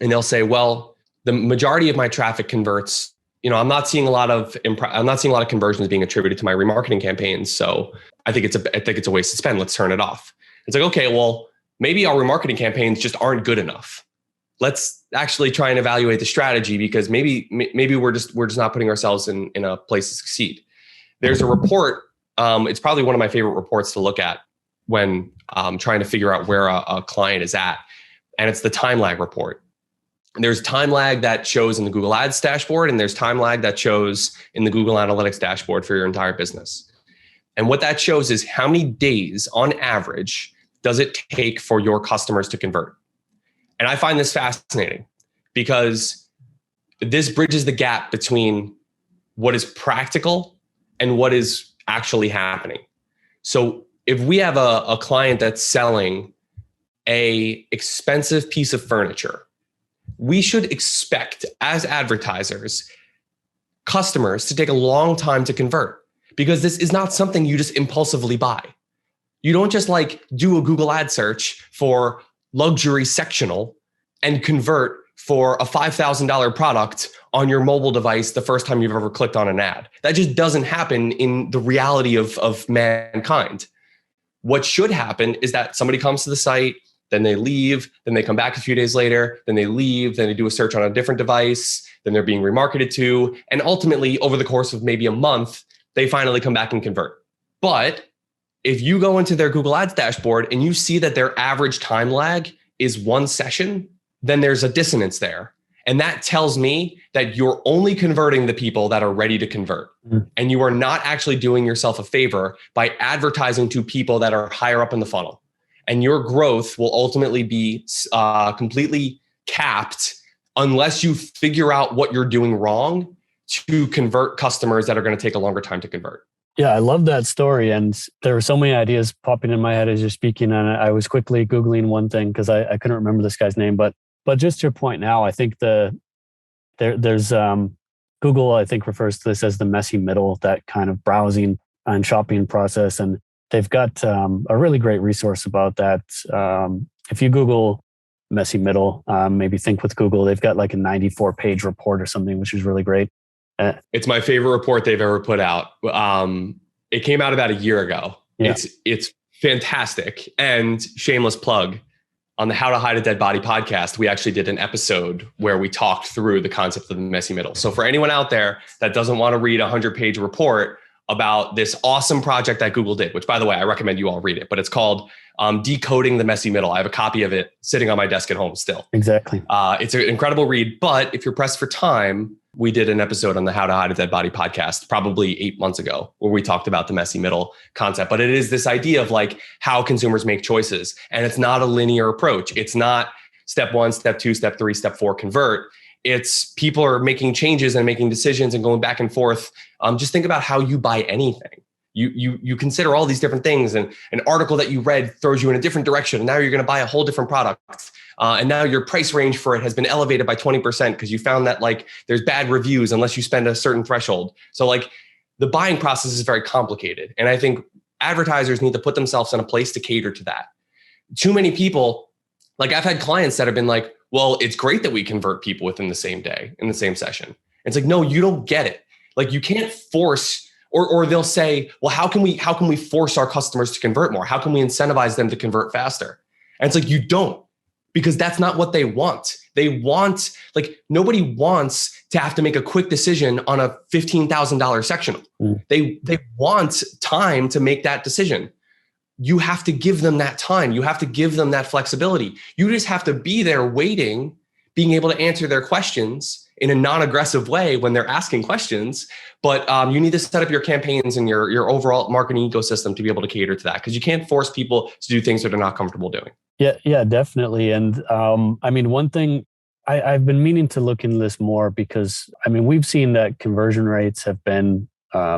and they'll say, well, the majority of my traffic converts I'm not seeing a lot of conversions being attributed to my remarketing campaigns. So I think it's a waste of spend. Let's turn it off. It's like, okay, well, maybe our remarketing campaigns just aren't good enough. Let's actually try and evaluate the strategy, because maybe we're just not putting ourselves in a place to succeed. There's a report. It's probably one of my favorite reports to look at when trying to figure out where a client is at. And it's the time lag report. There's time lag that shows in the Google Ads dashboard, and there's time lag that shows in the Google Analytics dashboard for your entire business. And what that shows is how many days on average does it take for your customers to convert. And I find this fascinating because this bridges the gap between what is practical and what is actually happening. So if we have a client that's selling a expensive piece of furniture, we should expect, as advertisers, customers to take a long time to convert, because this is not something you just impulsively buy. You don't just do a Google ad search for luxury sectional and convert for a $5,000 product on your mobile device the first time you've ever clicked on an ad. That just doesn't happen in the reality of mankind. What should happen is that somebody comes to the site, then they leave, then they come back a few days later, then they leave, then they do a search on a different device, then they're being remarketed to, and ultimately, over the course of maybe a month, they finally come back and convert. But if you go into their Google Ads dashboard and you see that their average time lag is 1 session, then there's a dissonance there. And that tells me that you're only converting the people that are ready to convert. And you are not actually doing yourself a favor by advertising to people that are higher up in the funnel. And your growth will ultimately be completely capped unless you figure out what you're doing wrong to convert customers that are going to take a longer time to convert. Yeah, I love that story. And there were so many ideas popping in my head as you're speaking. And I was quickly Googling one thing because I couldn't remember this guy's name. But just to your point now, I think there's Google, I think, refers to this as the messy middle, that kind of browsing and shopping process. And they've got a really great resource about that. If you Google messy middle, maybe think with Google, they've got like a 94-page report or something, which is really great. It's my favorite report they've ever put out. It came out about a year ago. Yeah. It's fantastic. And shameless plug, on the How to Hide a Dead Body podcast, we actually did an episode where we talked through the concept of the messy middle. So for anyone out there that doesn't want to read a 100-page report about this awesome project that Google did, which, by the way, I recommend you all read it, but it's called Decoding the Messy Middle. I have a copy of it sitting on my desk at home still. Exactly. It's an incredible read, but if you're pressed for time, we did an episode on the How to Hide a Dead Body podcast probably 8 months ago where we talked about the messy middle concept. But it is this idea of how consumers make choices. And it's not a linear approach. It's not step 1, step 2, step 3, step 4, convert. It's people are making changes and making decisions and going back and forth. Just think about how you buy anything. You consider all these different things, and an article that you read throws you in a different direction. And now you're going to buy a whole different product. And now your price range for it has been elevated by 20% because you found that there's bad reviews unless you spend a certain threshold. So the buying process is very complicated. And I think advertisers need to put themselves in a place to cater to that. Too many people, I've had clients that have been like, well, it's great that we convert people within the same day, in the same session. It's like, no, you don't get it. You can't force, or they'll say, well, how can we force our customers to convert more? How can we incentivize them to convert faster? And it's like, you don't, because that's not what they want. They want, nobody wants to have to make a quick decision on a $15,000 sectional. They want time to make that decision. You have to give them that time. You have to give them that flexibility. You just have to be there waiting, being able to answer their questions in a non-aggressive way when they're asking questions. But you need to set up your campaigns and your overall marketing ecosystem to be able to cater to that, because you can't force people to do things that they're not comfortable doing. Yeah, definitely. And one thing I've been meaning to look into this more, because we've seen that conversion rates have been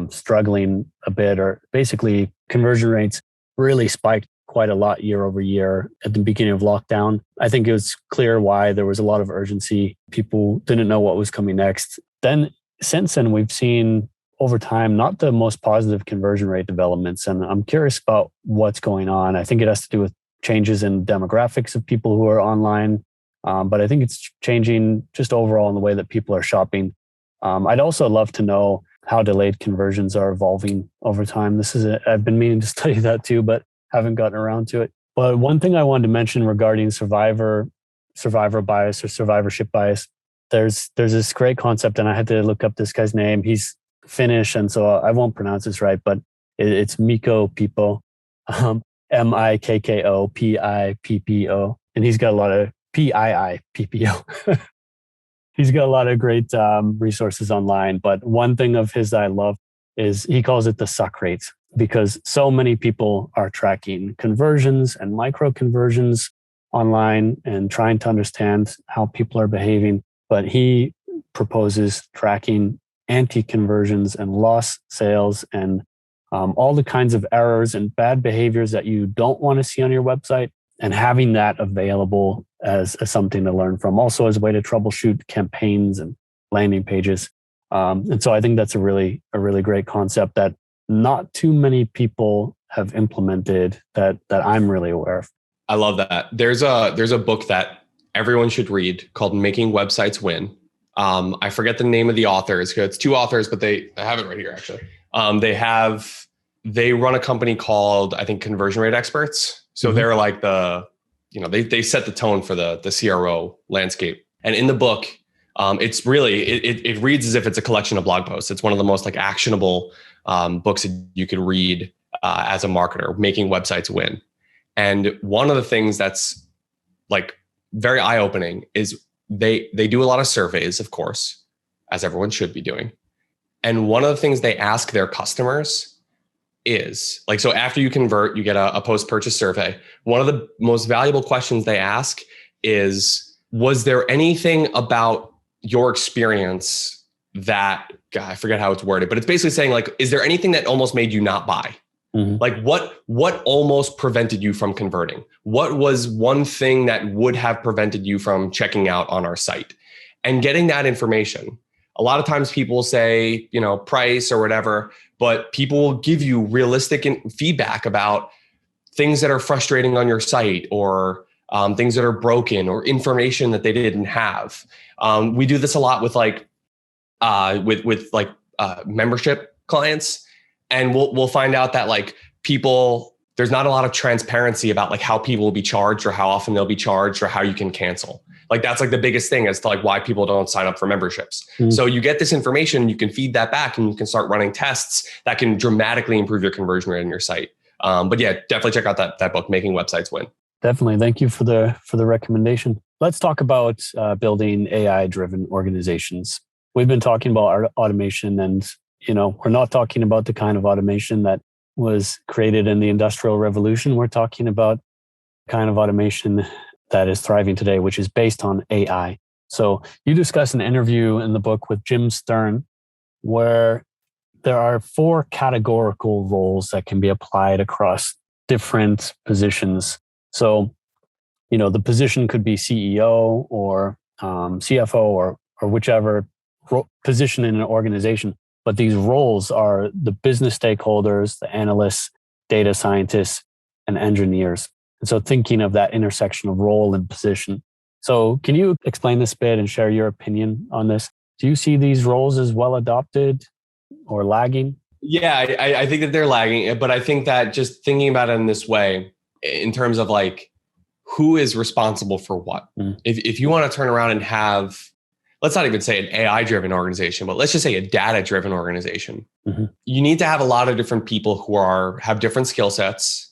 struggling a bit, or basically conversion rates really spiked quite a lot year over year at the beginning of lockdown. I think it was clear why. There was a lot of urgency. People didn't know what was coming next. Then since then, we've seen over time, not the most positive conversion rate developments. And I'm curious about what's going on. I think it has to do with changes in demographics of people who are online. But I think it's changing just overall in the way that people are shopping. I'd also love to know how delayed conversions are evolving over time. I've been meaning to study that too, but haven't gotten around to it. But one thing I wanted to mention regarding survivor bias or survivorship bias, there's this great concept, and I had to look up this guy's name. He's Finnish, and so I won't pronounce this right, but it's Mikko Pippo, Mikko Pippo, and he's got a lot of Pippo. He's got a lot of great resources online. But one thing of his that I love is he calls it the suck rate, because so many people are tracking conversions and micro conversions online and trying to understand how people are behaving. But he proposes tracking anti-conversions and lost sales and all the kinds of errors and bad behaviors that you don't want to see on your website, and having that available as something to learn from, also as a way to troubleshoot campaigns and landing pages. And so I think that's a really great concept that not too many people have implemented that I'm really aware of. I love that. There's a book that everyone should read called Making Websites Win. I forget the name of the authors. It's two authors, but I have it right here actually. They run a company called, I think, Conversion Rate Experts. So they're like they set the tone for the CRO landscape. And in the book, it's really, it reads as if it's a collection of blog posts. It's one of the most like actionable books that you could read as a marketer, Making Websites Win. And one of the things that's like very eye-opening is they do a lot of surveys, of course, as everyone should be doing. And one of the things they ask their customers is like, so after you convert, you get a post-purchase survey. One of the most valuable questions they ask is, was there anything about your experience that, God, I forget how it's worded, but it's basically saying like, is there anything that almost made you not buy? Like what almost prevented you from converting? What was one thing that would have prevented you from checking out on our site? And getting that information. A lot of times people say, price or whatever, but people will give you realistic feedback about things that are frustrating on your site, or things that are broken, or information that they didn't have. We do this a lot with membership clients, and we'll find out that like there's not a lot of transparency about like how people will be charged, or how often they'll be charged, or how you can cancel. Like that's like the biggest thing as to like why people don't sign up for memberships. So you get this information, you can feed that back, and you can start running tests that can dramatically improve your conversion rate on your site. But yeah, definitely check out that book, Making Websites Win. Definitely. Thank you for the recommendation. Let's talk about building AI-driven organizations. We've been talking about automation, and we're not talking about the kind of automation that was created in the Industrial Revolution. We're talking about the kind of automation that is thriving today, which is based on AI. So you discuss an interview in the book with Jim Stern, where there are 4 categorical roles that can be applied across different positions. So, the position could be CEO or CFO or whichever position in an organization. But these roles are the business stakeholders, the analysts, data scientists, and engineers. And so thinking of that intersection of role and position. So can you explain this bit and share your opinion on this? Do you see these roles as well adopted or lagging? Yeah, I think that they're lagging, but I think that just thinking about it in this way, in terms of like, who is responsible for what? If you want to turn around and have, let's not even say an AI-driven organization, but let's just say a data-driven organization. You need to have a lot of different people who have different skill sets,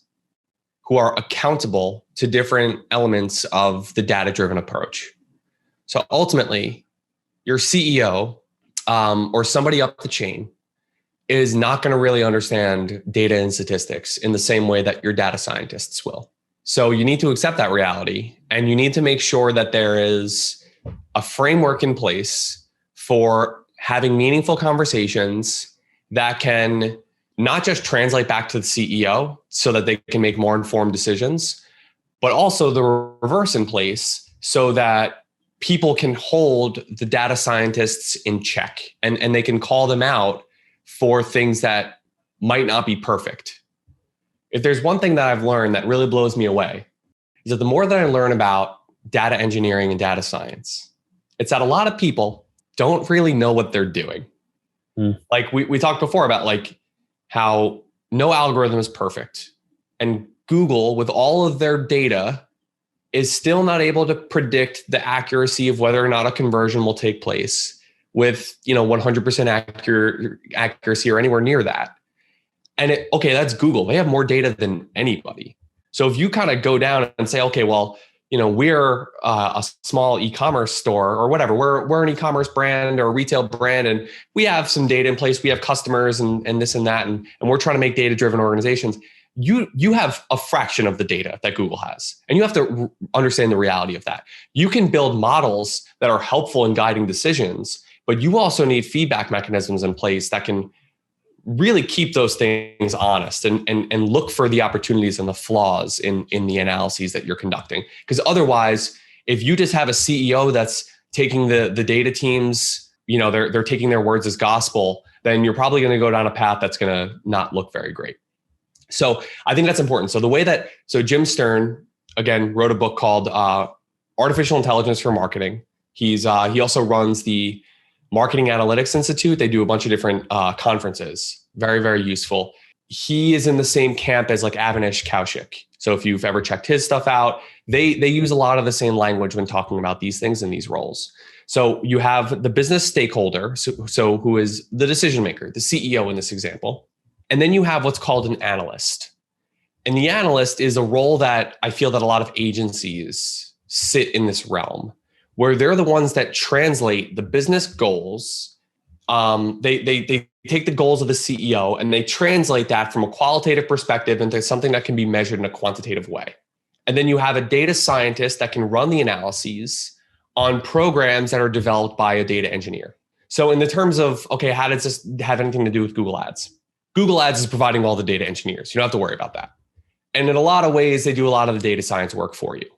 who are accountable to different elements of the data-driven approach. So ultimately, your CEO or somebody up the chain is not going to really understand data and statistics in the same way that your data scientists will. So you need to accept that reality, and you need to make sure that there is a framework in place for having meaningful conversations that can not just translate back to the CEO so that they can make more informed decisions, but also the reverse in place so that people can hold the data scientists in check, and they can call them out for things that might not be perfect. If there's one thing that I've learned that really blows me away, is that the more that I learn about data engineering and data science, it's that a lot of people don't really know what they're doing. Like we talked before about like how no algorithm is perfect. And Google, with all of their data, is still not able to predict the accuracy of whether or not a conversion will take place with 100% accuracy or anywhere near that. And that's Google. They have more data than anybody. So if you kind of go down and say, okay, well, we're a small e-commerce store or whatever. We're an e-commerce brand or a retail brand, and we have some data in place. We have customers and this and that, and we're trying to make data-driven organizations. You have a fraction of the data that Google has, and you have to understand the reality of that. You can build models that are helpful in guiding decisions, but you also need feedback mechanisms in place that can really keep those things honest and look for the opportunities and the flaws in the analyses that you're conducting. Because otherwise, if you just have a CEO that's taking the data teams, they're taking their words as gospel, then you're probably going to go down a path that's going to not look very great. So I think that's important. So Jim Stern, again, wrote a book called Artificial Intelligence for Marketing. He also runs the Marketing Analytics Institute. They do a bunch of different conferences. Very, very useful. He is in the same camp as like Avinash Kaushik. So if you've ever checked his stuff out, they use a lot of the same language when talking about these things in these roles. So you have the business stakeholder, so who is the decision maker, the CEO in this example. And then you have what's called an analyst. And the analyst is a role that I feel that a lot of agencies sit in this realm, where they're the ones that translate the business goals. They take the goals of the CEO and they translate that from a qualitative perspective into something that can be measured in a quantitative way. And then you have a data scientist that can run the analyses on programs that are developed by a data engineer. So in the terms of, okay, how does this have anything to do with Google Ads? Google Ads is providing all the data engineers. You don't have to worry about that. And in a lot of ways, they do a lot of the data science work for you.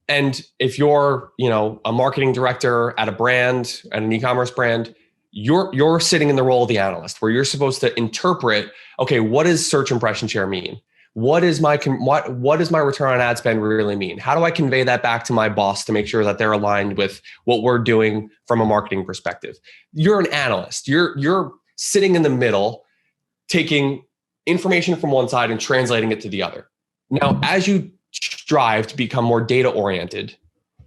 And if you're, a marketing director at a brand, at an e-commerce brand, you're sitting in the role of the analyst, where you're supposed to interpret, okay, what does search impression share mean? What does my return on ad spend really mean? How do I convey that back to my boss to make sure that they're aligned with what we're doing from a marketing perspective? You're an analyst. You're sitting in the middle, taking information from one side and translating it to the other. Now, as you strive to become more data oriented,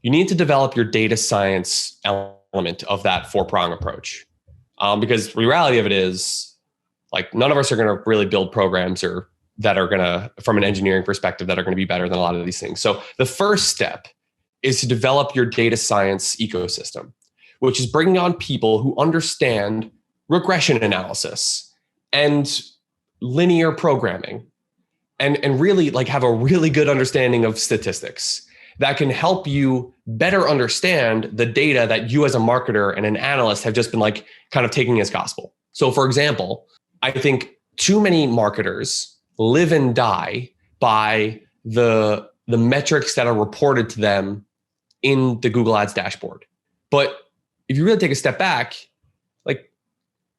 you need to develop your data science element of that four-prong approach. Because the reality of it is, like, none of us are going to really build programs that are going to, from an engineering perspective, that are going to be better than a lot of these things. So the first step is to develop your data science ecosystem, which is bringing on people who understand regression analysis and linear programming and really like have a really good understanding of statistics that can help you better understand the data that you as a marketer and an analyst have just been like kind of taking as gospel. So for example, I think too many marketers live and die by the metrics that are reported to them in the Google Ads dashboard. But if you really take a step back, like,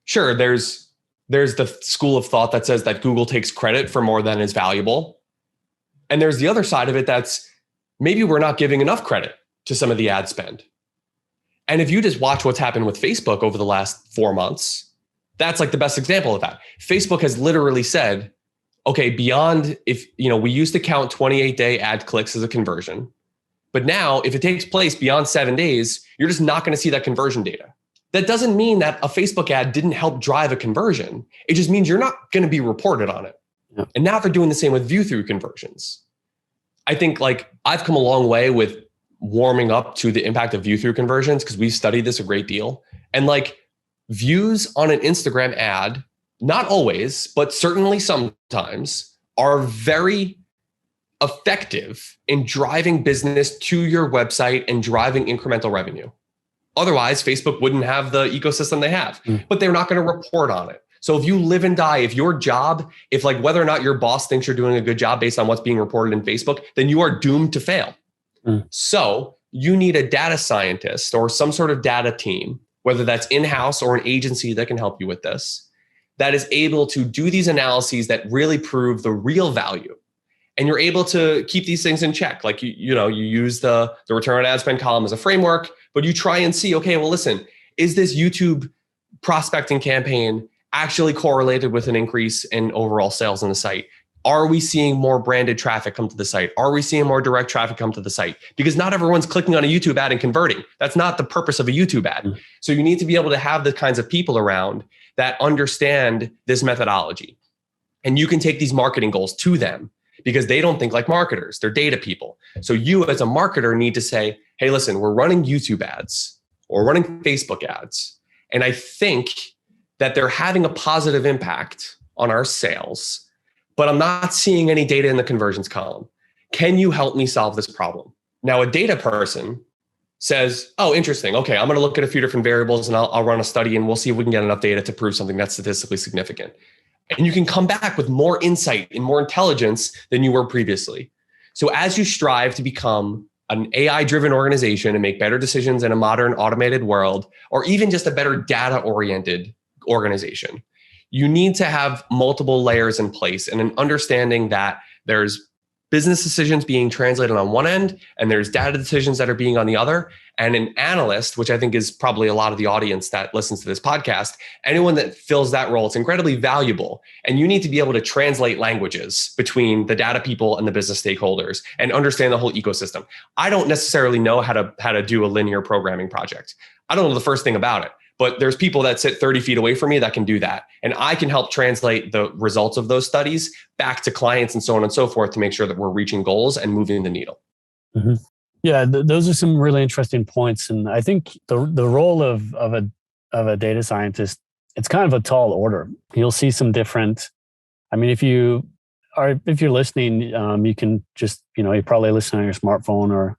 sure, there's the school of thought that says that Google takes credit for more than is valuable. And there's the other side of it that's maybe we're not giving enough credit to some of the ad spend. And if you just watch what's happened with Facebook over the last 4 months, that's like the best example of that. Facebook has literally said, okay, beyond if, we used to count 28-day ad clicks as a conversion, but now if it takes place beyond 7 days, you're just not going to see that conversion data. That doesn't mean that a Facebook ad didn't help drive a conversion. It just means you're not going to be reported on it. Yep. And now they're doing the same with view-through conversions. I think like I've come a long way with warming up to the impact of view-through conversions because we've studied this a great deal. And like views on an Instagram ad, not always, but certainly sometimes, are very effective in driving business to your website and driving incremental revenue. Otherwise, Facebook wouldn't have the ecosystem they have, but they're not going to report on it. So if you live and die, if your job, if like whether or not your boss thinks you're doing a good job based on what's being reported in Facebook, then you are doomed to fail. So you need a data scientist or some sort of data team, whether that's in-house or an agency that can help you with this, that is able to do these analyses that really prove the real value. And you're able to keep these things in check. Like, you use the return on ad spend column as a framework, but you try and see, okay, well, listen, is this YouTube prospecting campaign actually correlated with an increase in overall sales on the site? Are we seeing more branded traffic come to the site? Are we seeing more direct traffic come to the site? Because not everyone's clicking on a YouTube ad and converting. That's not the purpose of a YouTube ad. So you need to be able to have the kinds of people around that understand this methodology. And you can take these marketing goals to them because they don't think like marketers. They're data people. So you as a marketer need to say, hey, listen, we're running YouTube ads or running Facebook ads. And I think that they're having a positive impact on our sales, but I'm not seeing any data in the conversions column. Can you help me solve this problem? Now, a data person says, oh, interesting. Okay, I'm going to look at a few different variables and I'll run a study and we'll see if we can get enough data to prove something that's statistically significant. And you can come back with more insight and more intelligence than you were previously. So as you strive to become an AI-driven organization and make better decisions in a modern automated world, or even just a better data-oriented organization, you need to have multiple layers in place and an understanding that there's business decisions being translated on one end and there's data decisions that are being on the other. And an analyst, which I think is probably a lot of the audience that listens to this podcast, anyone that fills that role, it's incredibly valuable. And you need to be able to translate languages between the data people and the business stakeholders and understand the whole ecosystem. I don't necessarily know how to do a linear programming project. I don't know the first thing about it. But there's people that sit 30 feet away from me that can do that. And I can help translate the results of those studies back to clients and so on and so forth to make sure that we're reaching goals and moving the needle. Mm-hmm. Yeah, those are some really interesting points. And I think the role of a data scientist, it's kind of a tall order. You'll see some different, I mean, if you're listening, you can just, you probably listen on your smartphone or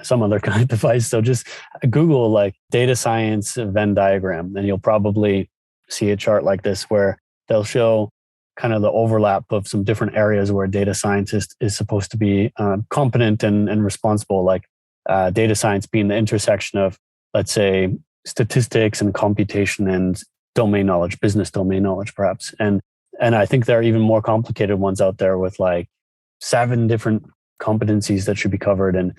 some other kind of device. So just Google like data science Venn diagram, and you'll probably see a chart like this where they'll show kind of the overlap of some different areas where a data scientist is supposed to be competent and responsible, like data science being the intersection of, let's say, statistics and computation and domain knowledge, business domain knowledge, perhaps. And I think there are even more complicated ones out there with like 7 different competencies that should be covered. And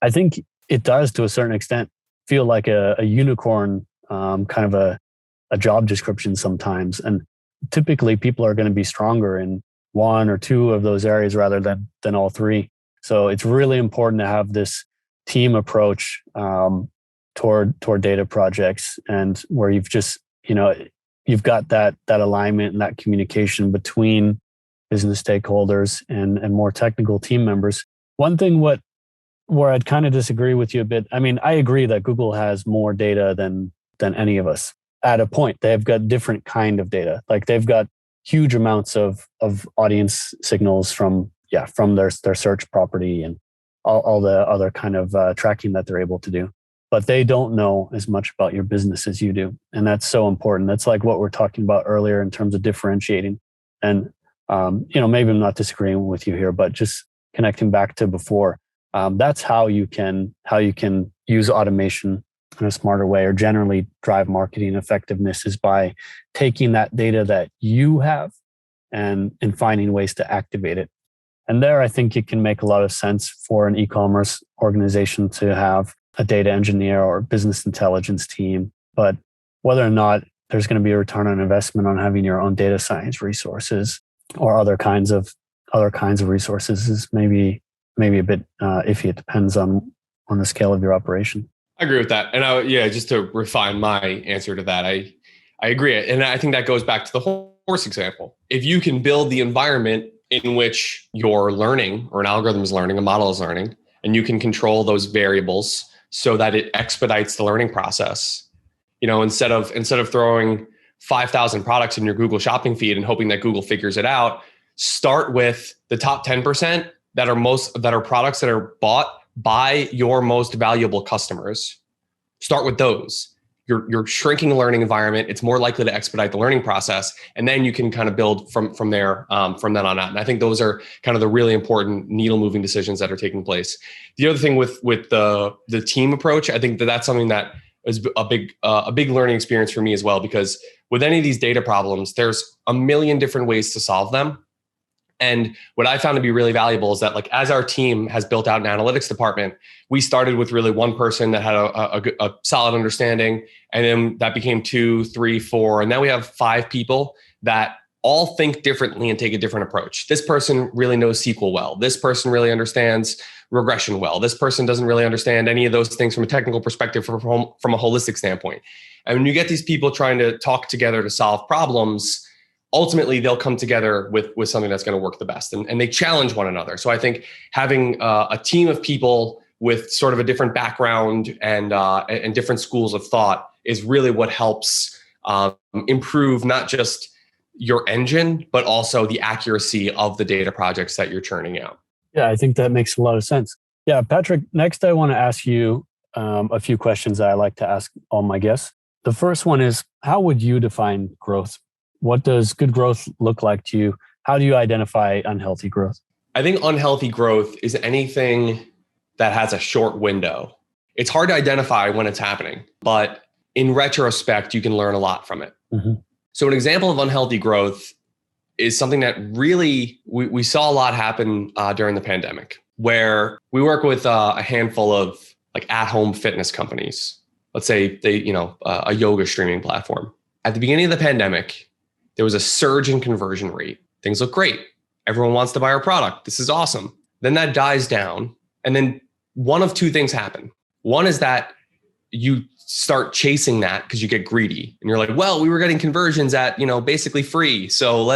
I think it does, to a certain extent, feel like a unicorn kind of a job description sometimes. And typically people are going to be stronger in 1 or 2 of those areas rather than all 3. So it's really important to have this team approach toward data projects, and where you've just, you've got that alignment and that communication between business stakeholders and more technical team members. One thing where I'd kind of disagree with you a bit. I mean, I agree that Google has more data than any of us. At a point, they've got different kind of data. Like they've got huge amounts of audience signals from their search property and all the other kind of tracking that they're able to do. But they don't know as much about your business as you do. And that's so important. That's like what we're talking about earlier in terms of differentiating. And, maybe I'm not disagreeing with you here, but just connecting back to before, that's how you can use automation in a smarter way, or generally drive marketing effectiveness, is by taking that data that you have and finding ways to activate it. And there, I think it can make a lot of sense for an e-commerce organization to have a data engineer or business intelligence team. But whether or not there's going to be a return on investment on having your own data science resources or other kinds of resources is maybe a bit iffy. It depends on the scale of your operation. I agree with that. And just to refine my answer to that, I agree. And I think that goes back to the horse example. If you can build the environment in which you're learning, or an algorithm is learning, a model is learning, and you can control those variables so that it expedites the learning process. Instead of throwing 5,000 products in your Google shopping feed and hoping that Google figures it out, start with the top 10% that are products that are bought by your most valuable customers. Start with those. You're shrinking a learning environment. It's more likely to expedite the learning process. And then you can kind of build from there, from then on out. And I think those are kind of the really important needle moving decisions that are taking place. The other thing with the team approach, I think that's something that is a big learning experience for me as well, because with any of these data problems, there's a million different ways to solve them. And what I found to be really valuable is that like, as our team has built out an analytics department, we started with really one person that had a solid understanding. And then that became 2, 3, 4. And now we have 5 people that all think differently and take a different approach. This person really knows SQL well. This person really understands regression well. This person doesn't really understand any of those things from a technical perspective, from a holistic standpoint. And when you get these people trying to talk together to solve problems, ultimately they'll come together with something that's going to work the best, and they challenge one another. So I think having a team of people with sort of a different background and different schools of thought is really what helps improve not just your engine, but also the accuracy of the data projects that you're churning out. Yeah, I think that makes a lot of sense. Yeah, Patrick, next I want to ask you a few questions that I like to ask all my guests. The first one is, how would you define growth? What does good growth look like to you? How do you identify unhealthy growth? I think unhealthy growth is anything that has a short window. It's hard to identify when it's happening, but in retrospect, you can learn a lot from it. Mm-hmm. So an example of unhealthy growth is something that really we saw a lot happen during the pandemic, where we work with a handful of like at-home fitness companies. Let's say a yoga streaming platform. At the beginning of the pandemic, there was a surge in conversion rate. Things look great. Everyone wants to buy our product. This is awesome. Then that dies down. And then one of two things happen. One is that you start chasing that because you get greedy and you're like, well, we were getting conversions at, basically free. So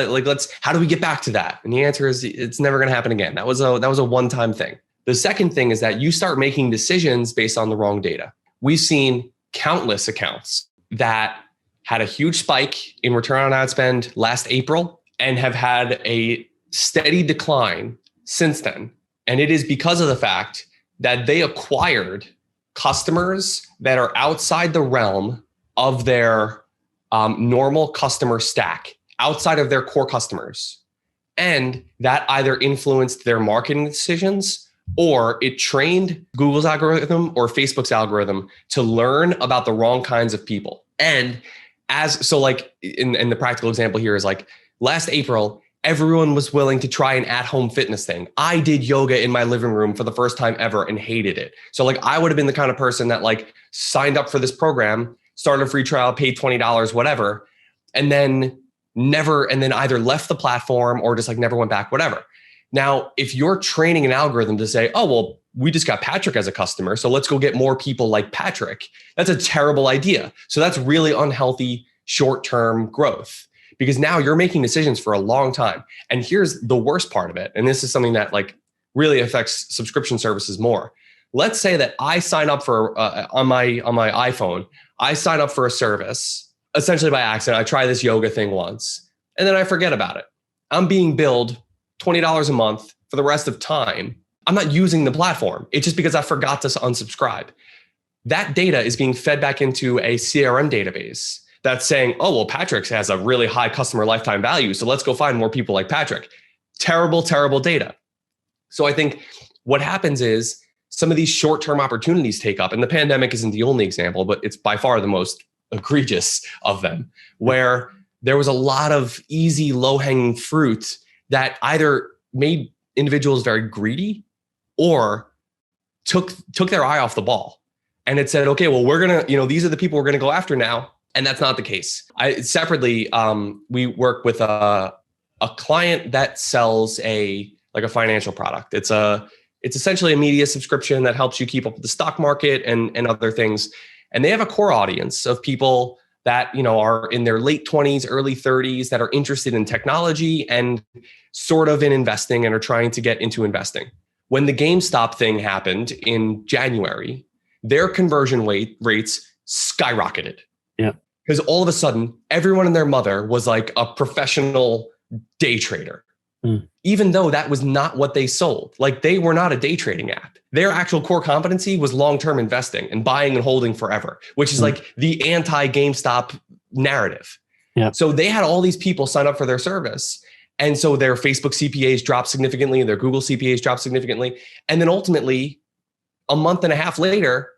how do we get back to that? And the answer is it's never going to happen again. That was a one-time thing. The second thing is that you start making decisions based on the wrong data. We've seen countless accounts that had a huge spike in return on ad spend last April and have had a steady decline since then. And it is because of the fact that they acquired customers that are outside the realm of their normal customer stack, outside of their core customers. And that either influenced their marketing decisions, or it trained Google's algorithm or Facebook's algorithm to learn about the wrong kinds of people. And in the practical example here is like last April, everyone was willing to try an at-home fitness thing. I did yoga in my living room for the first time ever and hated it. So I would have been the kind of person that signed up for this program, started a free trial, paid $20, whatever, and then either left the platform or just never went back, whatever. Now, if you're training an algorithm to say, oh, well, we just got Patrick as a customer, so let's go get more people like Patrick, that's a terrible idea. So that's really unhealthy short-term growth, because now you're making decisions for a long time. And here's the worst part of it. And this is something that really affects subscription services more. Let's say that I sign up for on my iPhone, I sign up for a service essentially by accident. I try this yoga thing once and then I forget about it. I'm being billed $20 a month for the rest of time. I'm not using the platform. It's just because I forgot to unsubscribe. That data is being fed back into a CRM database that's saying, oh, well, Patrick has a really high customer lifetime value, so let's go find more people like Patrick. Terrible, terrible data. So I think what happens is some of these short-term opportunities take up, and the pandemic isn't the only example, but it's by far the most egregious of them, where there was a lot of easy, low-hanging fruit that either made individuals very greedy or took their eye off the ball. And it said, okay, well, we're going to, these are the people we're going to go after now. And that's not the case. Separately, we work with a client that sells a financial product. It's essentially a media subscription that helps you keep up with the stock market and other things. And they have a core audience of people that, are in their late 20s, early 30s, that are interested in technology and sort of in investing and are trying to get into investing. When the GameStop thing happened in January, their conversion rates skyrocketed. Yeah. Because all of a sudden, everyone and their mother was like a professional day trader, even though that was not what they sold. They were not a day trading app. Their actual core competency was long-term investing and buying and holding forever, which is the anti-GameStop narrative. Yeah. So they had all these people sign up for their service. And so their Facebook CPAs dropped significantly, their Google CPAs dropped significantly. And then ultimately, a month and a half later,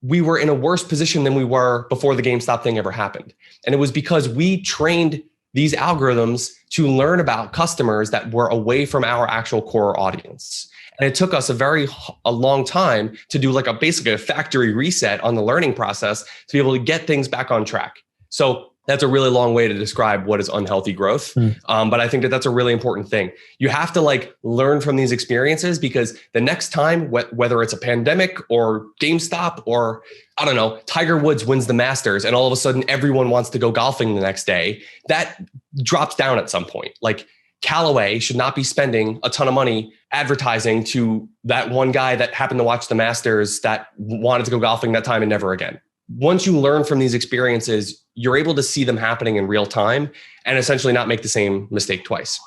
we were in a worse position than we were before the GameStop thing ever happened. And it was because we trained these algorithms to learn about customers that were away from our actual core audience. And it took us a long time to do like basically a factory reset on the learning process to be able to get things back on track. So that's a really long way to describe what is unhealthy growth. But I think that that's a really important thing. You have to like learn from these experiences, because the next time, whether it's a pandemic or GameStop or I don't know, Tiger Woods wins the Masters and all of a sudden everyone wants to go golfing the next day, that drops down at some point. Like Callaway should not be spending a ton of money advertising to that one guy that happened to watch the Masters that wanted to go golfing that time and never again. Once you learn from these experiences, you're able to see them happening in real time and essentially not make the same mistake twice.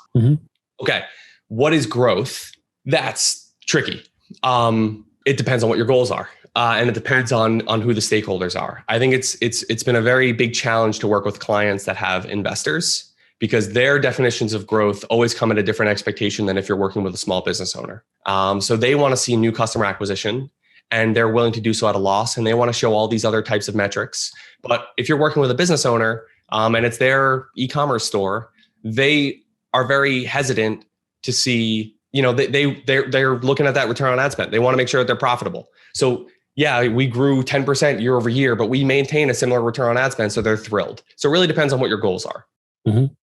Okay, what is growth? That's tricky. It depends on what your goals are. And it depends on who the stakeholders are. I think it's been a very big challenge to work with clients that have investors, because their definitions of growth always come at a different expectation than if you're working with a small business owner. So they want to see new customer acquisition, and they're willing to do so at a loss, and they want to show all these other types of metrics. But if you're working with a business owner and it's their e-commerce store, they are very hesitant to see, they're looking at that return on ad spend. They want to make sure that they're profitable. So yeah, we grew 10% year over year, but we maintain a similar return on ad spend, so they're thrilled. So it really depends on what your goals are.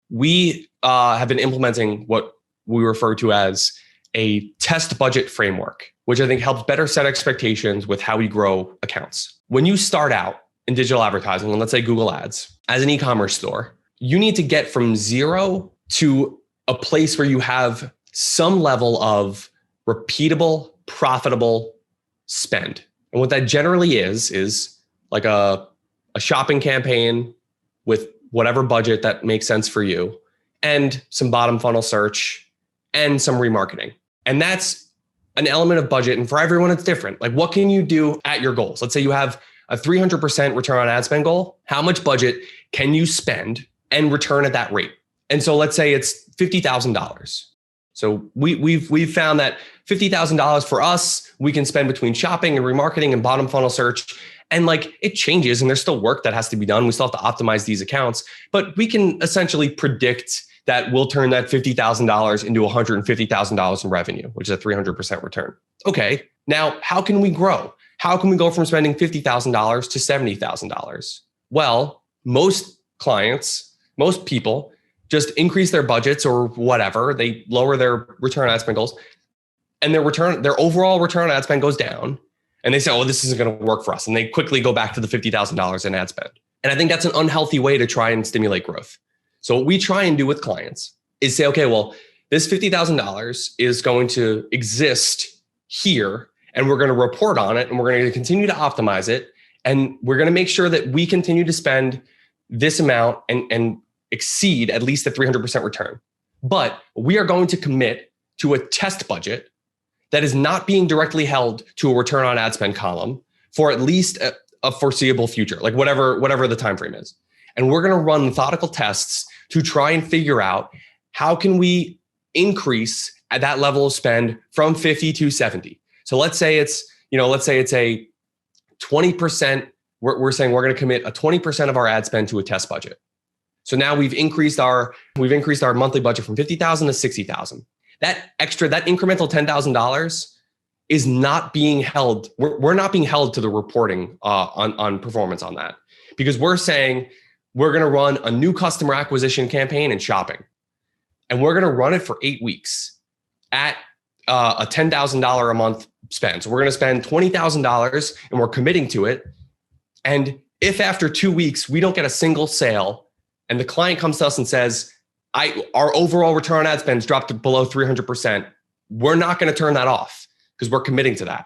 We have been implementing what we refer to as a test budget framework, which I think helps better set expectations with how we grow accounts. When you start out in digital advertising, and let's say Google Ads, as an e-commerce store, you need to get from zero to a place where you have some level of repeatable, profitable spend. And what that generally is like a shopping campaign with whatever budget that makes sense for you, and some bottom funnel search and some remarketing. And that's an element of budget. And for everyone, it's different. Like, what can you do at your goals? Let's say you have a 300% return on ad spend goal. How much budget can you spend and return at that rate? And so let's say it's $50,000. So we've found that $50,000 for us, we can spend between shopping and remarketing and bottom funnel search. And like, it changes and there's still work that has to be done. We still have to optimize these accounts, but we can essentially predict that we'll turn that $50,000 into $150,000 in revenue, which is a 300% return. Okay, now how can we grow? How can we go from spending $50,000 to $70,000? Well, most clients, most people just increase their budgets or whatever. They lower their return on ad spend goals, and their overall return on ad spend goes down. And they say, oh, this isn't going to work for us. And they quickly go back to the $50,000 in ad spend. And I think that's an unhealthy way to try and stimulate growth. So what we try and do with clients is say, okay, well, this $50,000 is going to exist here, and we're going to report on it, and we're going to continue to optimize it. And we're going to make sure that we continue to spend this amount and exceed at least a 300% return. But we are going to commit to a test budget that is not being directly held to a return on ad spend column for at least a foreseeable future, like whatever the time frame is. And we're going to run methodical tests to try and figure out how can we increase at that level of spend from 50 to 70. So let's say it's a 20%. We're saying we're going to commit a 20% of our ad spend to a test budget. So now we've increased our monthly budget from 50,000 to 60,000. That incremental $10,000 is not being held. We're not being held to the reporting on performance on that, because we're saying we're going to run a new customer acquisition campaign in shopping, and we're going to run it for 8 weeks at a $10,000 a month spend. So we're going to spend $20,000 and we're committing to it. And if after 2 weeks we don't get a single sale, and the client comes to us and says, our overall return on ad spend has dropped to below 300%, we're not going to turn that off, because we're committing to that.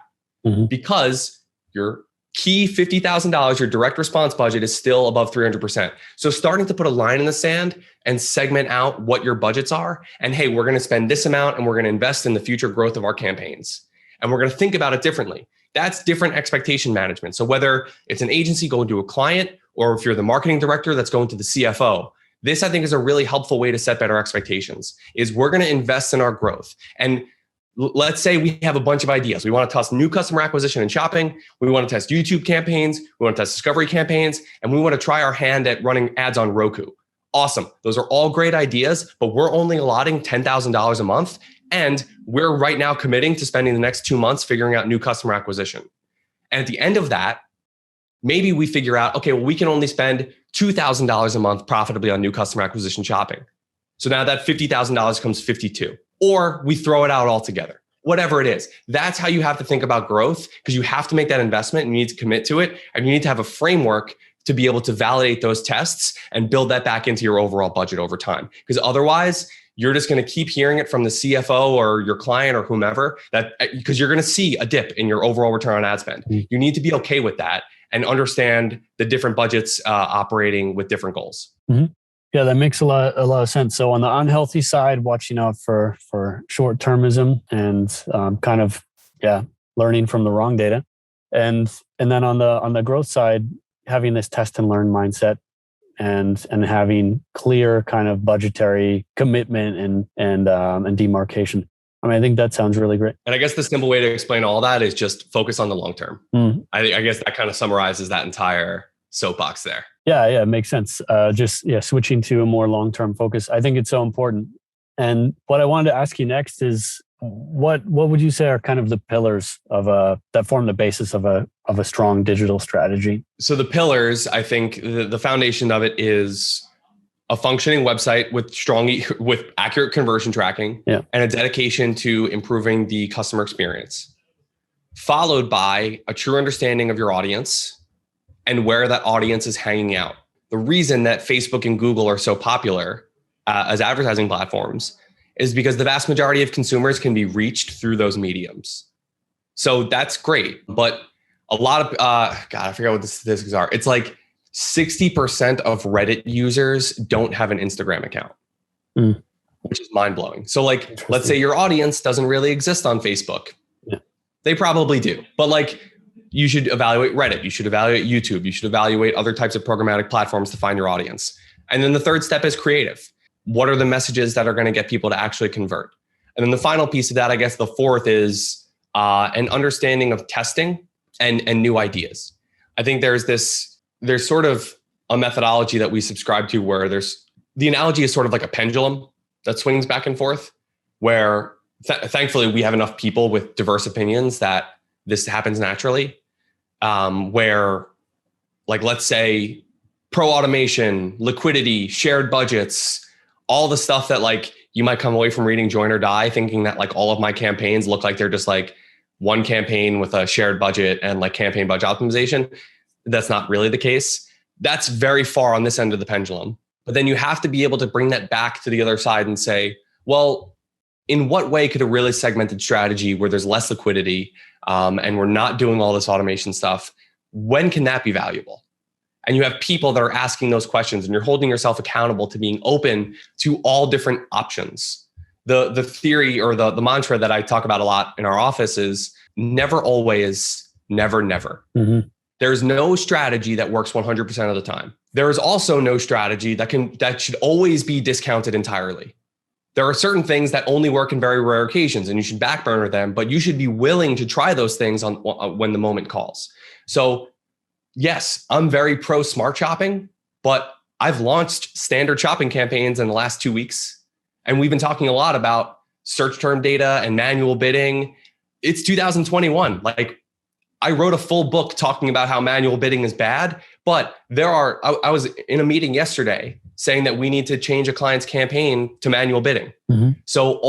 Because your key $50,000, your direct response budget, is still above 300%. So starting to put a line in the sand and segment out what your budgets are, and hey, we're going to spend this amount and we're going to invest in the future growth of our campaigns. And we're going to think about it differently. That's different expectation management. So whether it's an agency going to a client, or if you're the marketing director that's going to the CFO, this, I think, is a really helpful way to set better expectations. Is we're going to invest in our growth. And let's say we have a bunch of ideas. We want to test new customer acquisition and shopping. We want to test YouTube campaigns. We want to test discovery campaigns. And we want to try our hand at running ads on Roku. Awesome. Those are all great ideas, but we're only allotting $10,000 a month. And we're right now committing to spending the next 2 months figuring out new customer acquisition. And at the end of that, maybe we figure out, okay, well, we can only spend $2,000 a month profitably on new customer acquisition shopping. So now that $50,000 becomes 52, or we throw it out altogether. Whatever it is, that's how you have to think about growth, because you have to make that investment and you need to commit to it. And you need to have a framework to be able to validate those tests and build that back into your overall budget over time. Because otherwise, you're just going to keep hearing it from the CFO or your client or whomever, that because you're going to see a dip in your overall return on ad spend. You need to be okay with that and understand the different budgets operating with different goals. Mm-hmm. Yeah, that makes a lot of sense. So on the unhealthy side, watching out for short-termism and kind of learning from the wrong data, and then on the growth side, having this test and learn mindset, and having clear kind of budgetary commitment and demarcation. I mean, I think that sounds really great. And I guess the simple way to explain all that is just focus on the long term. I guess that kind of summarizes that entire soapbox there. Yeah, it makes sense. Switching to a more long-term focus. I think it's so important. And what I wanted to ask you next is, what would you say are kind of the pillars of that form the basis of a strong digital strategy? So the pillars, I think the foundation of it is a functioning website with accurate conversion tracking, and a dedication to improving the customer experience, followed by a true understanding of your audience and where that audience is hanging out. The reason that Facebook and Google are so popular as advertising platforms is because the vast majority of consumers can be reached through those mediums. So that's great. But a lot of, I forget what the statistics are. It's like 60% of Reddit users don't have an Instagram account, which is mind blowing. So like, let's say your audience doesn't really exist on Facebook. Yeah. They probably do. But like, you should evaluate Reddit. You should evaluate YouTube. You should evaluate other types of programmatic platforms to find your audience. And then the third step is creative. What are the messages that are going to get people to actually convert? And then the final piece of that, I guess the fourth is an understanding of testing and new ideas. I think there's sort of a methodology that we subscribe to where the analogy is sort of like a pendulum that swings back and forth, where thankfully we have enough people with diverse opinions that this happens naturally, where, like, let's say pro automation, liquidity, shared budgets, all the stuff that like you might come away from reading Join or Die thinking that like all of my campaigns look like they're just like one campaign with a shared budget and like campaign budget optimization. That's not really the case. That's very far on this end of the pendulum. But then you have to be able to bring that back to the other side and say, well, in what way could a really segmented strategy where there's less liquidity and we're not doing all this automation stuff, when can that be valuable? And you have people that are asking those questions and you're holding yourself accountable to being open to all different options. The theory or the mantra that I talk about a lot in our office is never always, never, never. Mm-hmm. There's no strategy that works 100% of the time. There is also no strategy that should always be discounted entirely. There are certain things that only work in very rare occasions and you should backburner them, but you should be willing to try those things when the moment calls. So yes, I'm very pro smart shopping, but I've launched standard shopping campaigns in the last 2 weeks. And we've been talking a lot about search term data and manual bidding. It's 2021. Like, I wrote a full book talking about how manual bidding is bad, but I was in a meeting yesterday saying that we need to change a client's campaign to manual bidding. Mm-hmm. So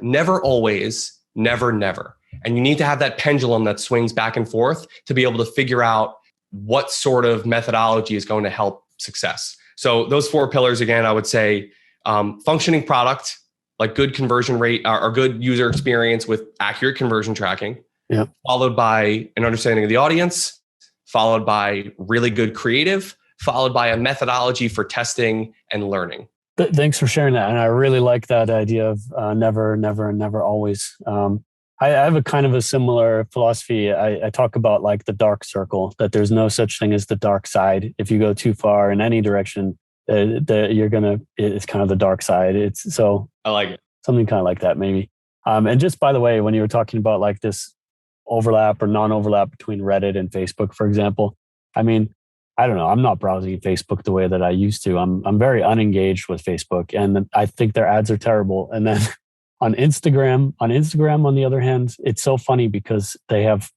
never always, never, never. And you need to have that pendulum that swings back and forth to be able to figure out what sort of methodology is going to help success. So those 4 pillars, again, I would say functioning product, like good conversion rate or good user experience with accurate conversion tracking. Yep. Followed by an understanding of the audience, followed by really good creative, followed by a methodology for testing and learning. Thanks for sharing that. And I really like that idea of never, never, and never always. I have a kind of a similar philosophy. I talk about like the dark circle, that there's no such thing as the dark side. If you go too far in any direction, it's kind of the dark side. I like it. Something kind of like that, maybe. And just by the way, when you were talking about like this overlap or non-overlap between Reddit and Facebook, for example, I mean, I don't know. I'm not browsing Facebook the way that I used to. I'm very unengaged with Facebook, and I think their ads are terrible. And then on Instagram, on the other hand, it's so funny because they have,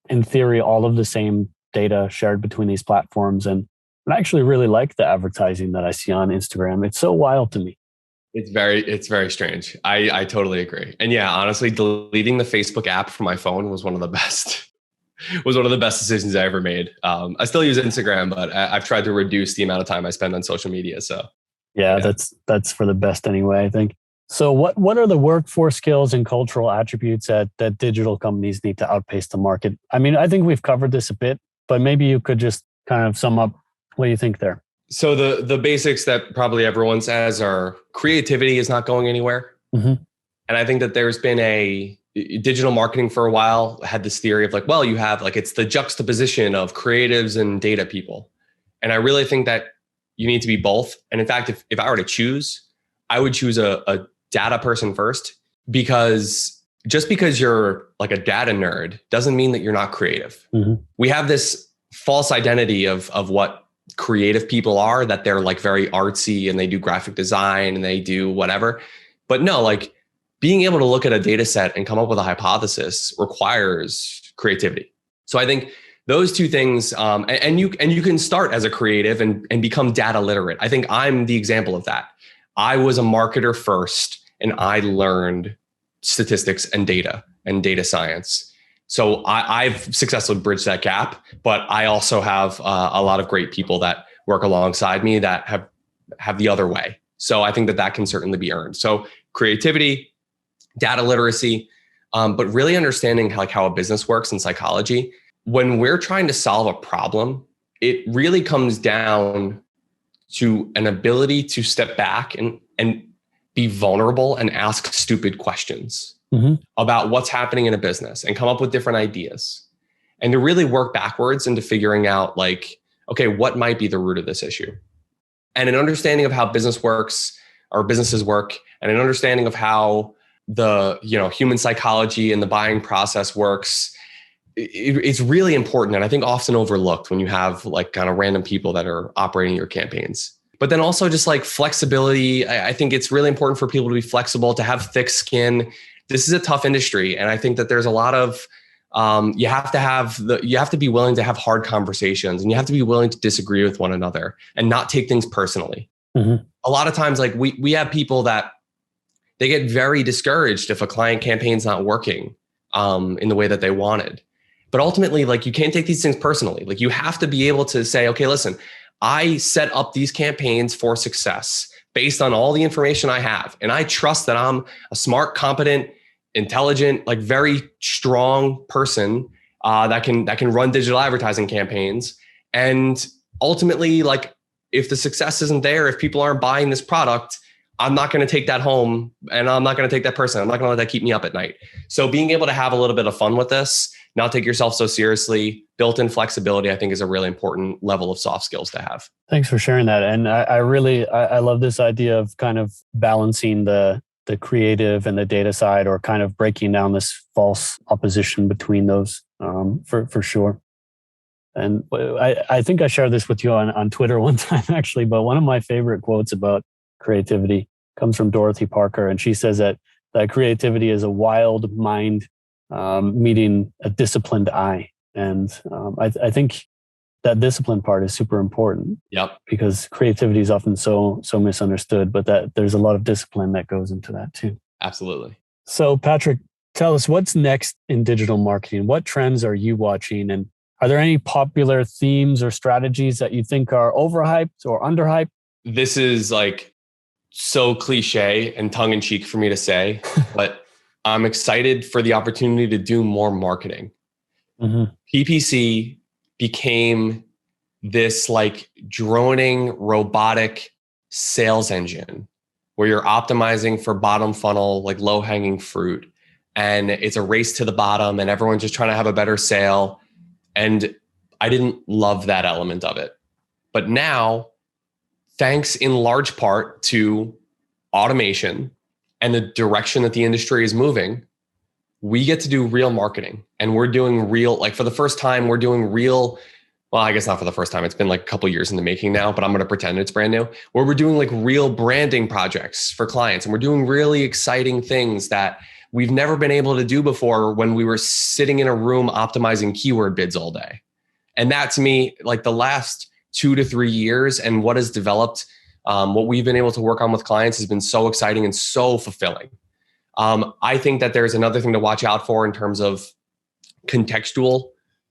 in theory, all of the same data shared between these platforms, and I actually really like the advertising that I see on Instagram. It's so wild to me. It's very strange. I totally agree. And yeah, honestly, deleting the Facebook app from my phone was one of the best. Was one of the best decisions I ever made. I still use Instagram, but I've tried to reduce the amount of time I spend on social media. So yeah, that's for the best anyway, I think. So what are the workforce skills and cultural attributes that digital companies need to outpace the market? I mean, I think we've covered this a bit, but maybe you could just kind of sum up what you think there. So the basics that probably everyone says are creativity is not going anywhere. Mm-hmm. And I think that there's been digital marketing for a while had this theory of like, well, you have like, it's the juxtaposition of creatives and data people. And I really think that you need to be both. And in fact, if I were to choose, I would choose a data person first, because just because you're like a data nerd doesn't mean that you're not creative. Mm-hmm. We have this false identity of what creative people are, that they're like very artsy and they do graphic design and they do whatever. But no, like being able to look at a data set and come up with a hypothesis requires creativity. So I think those two things, and you can start as a creative and become data literate. I think I'm the example of that. I was a marketer first, and I learned statistics and data science. So I've successfully bridged that gap, but I also have a lot of great people that work alongside me that have the other way. So I think that can certainly be earned. So creativity, data literacy, but really understanding how a business works in psychology. When we're trying to solve a problem, it really comes down to an ability to step back and be vulnerable and ask stupid questions about what's happening in a business and come up with different ideas, and to really work backwards into figuring out like, okay, what might be the root of this issue? And an understanding of how business works or businesses work, and an understanding of how the human psychology and the buying process works. It's really important, and I think often overlooked when you have like kind of random people that are operating your campaigns. But then also just like flexibility. I think it's really important for people to be flexible, to have thick skin. This is a tough industry, and I think that there's a lot of you have to be willing to have hard conversations, and you have to be willing to disagree with one another and not take things personally. Mm-hmm. A lot of times, like we have people that they get very discouraged if a client campaign's not working in the way that they wanted. But ultimately, like you can't take these things personally. Like you have to be able to say, okay, listen, I set up these campaigns for success based on all the information I have. And I trust that I'm a smart, competent, intelligent, like very strong person that can run digital advertising campaigns. And ultimately, like if the success isn't there, if people aren't buying this product, I'm not going to take that home, and I'm not going to take that person. I'm not going to let that keep me up at night. So being able to have a little bit of fun with this, not take yourself so seriously, built-in flexibility, I think is a really important level of soft skills to have. Thanks for sharing that. And I love this idea of kind of balancing the creative and the data side, or kind of breaking down this false opposition between those for sure. And I think I shared this with you on Twitter one time, actually, but one of my favorite quotes about creativity comes from Dorothy Parker. And she says that creativity is a wild mind meeting a disciplined eye. And I think that discipline part is super important. Yep. Because creativity is often so misunderstood, but that there's a lot of discipline that goes into that too. Absolutely. So Patrick, tell us what's next in digital marketing. What trends are you watching? And are there any popular themes or strategies that you think are overhyped or underhyped? This is like so cliche and tongue in cheek for me to say, but I'm excited for the opportunity to do more marketing. Mm-hmm. PPC became this like droning robotic sales engine where you're optimizing for bottom funnel, like low hanging fruit. And it's a race to the bottom and everyone's just trying to have a better sale. And I didn't love that element of it. But now, thanks in large part to automation and the direction that the industry is moving, we get to do real marketing. And we're doing real, like for the first time, we're doing real well, I guess not for the first time. It's been like a couple years in the making now, but I'm going to pretend it's brand new, where we're doing like real branding projects for clients. And we're doing really exciting things that we've never been able to do before when we were sitting in a room optimizing keyword bids all day. And that to me, like the last 2 to 3 years and what has developed, what we've been able to work on with clients has been so exciting and so fulfilling. I think that there's another thing to watch out for in terms of contextual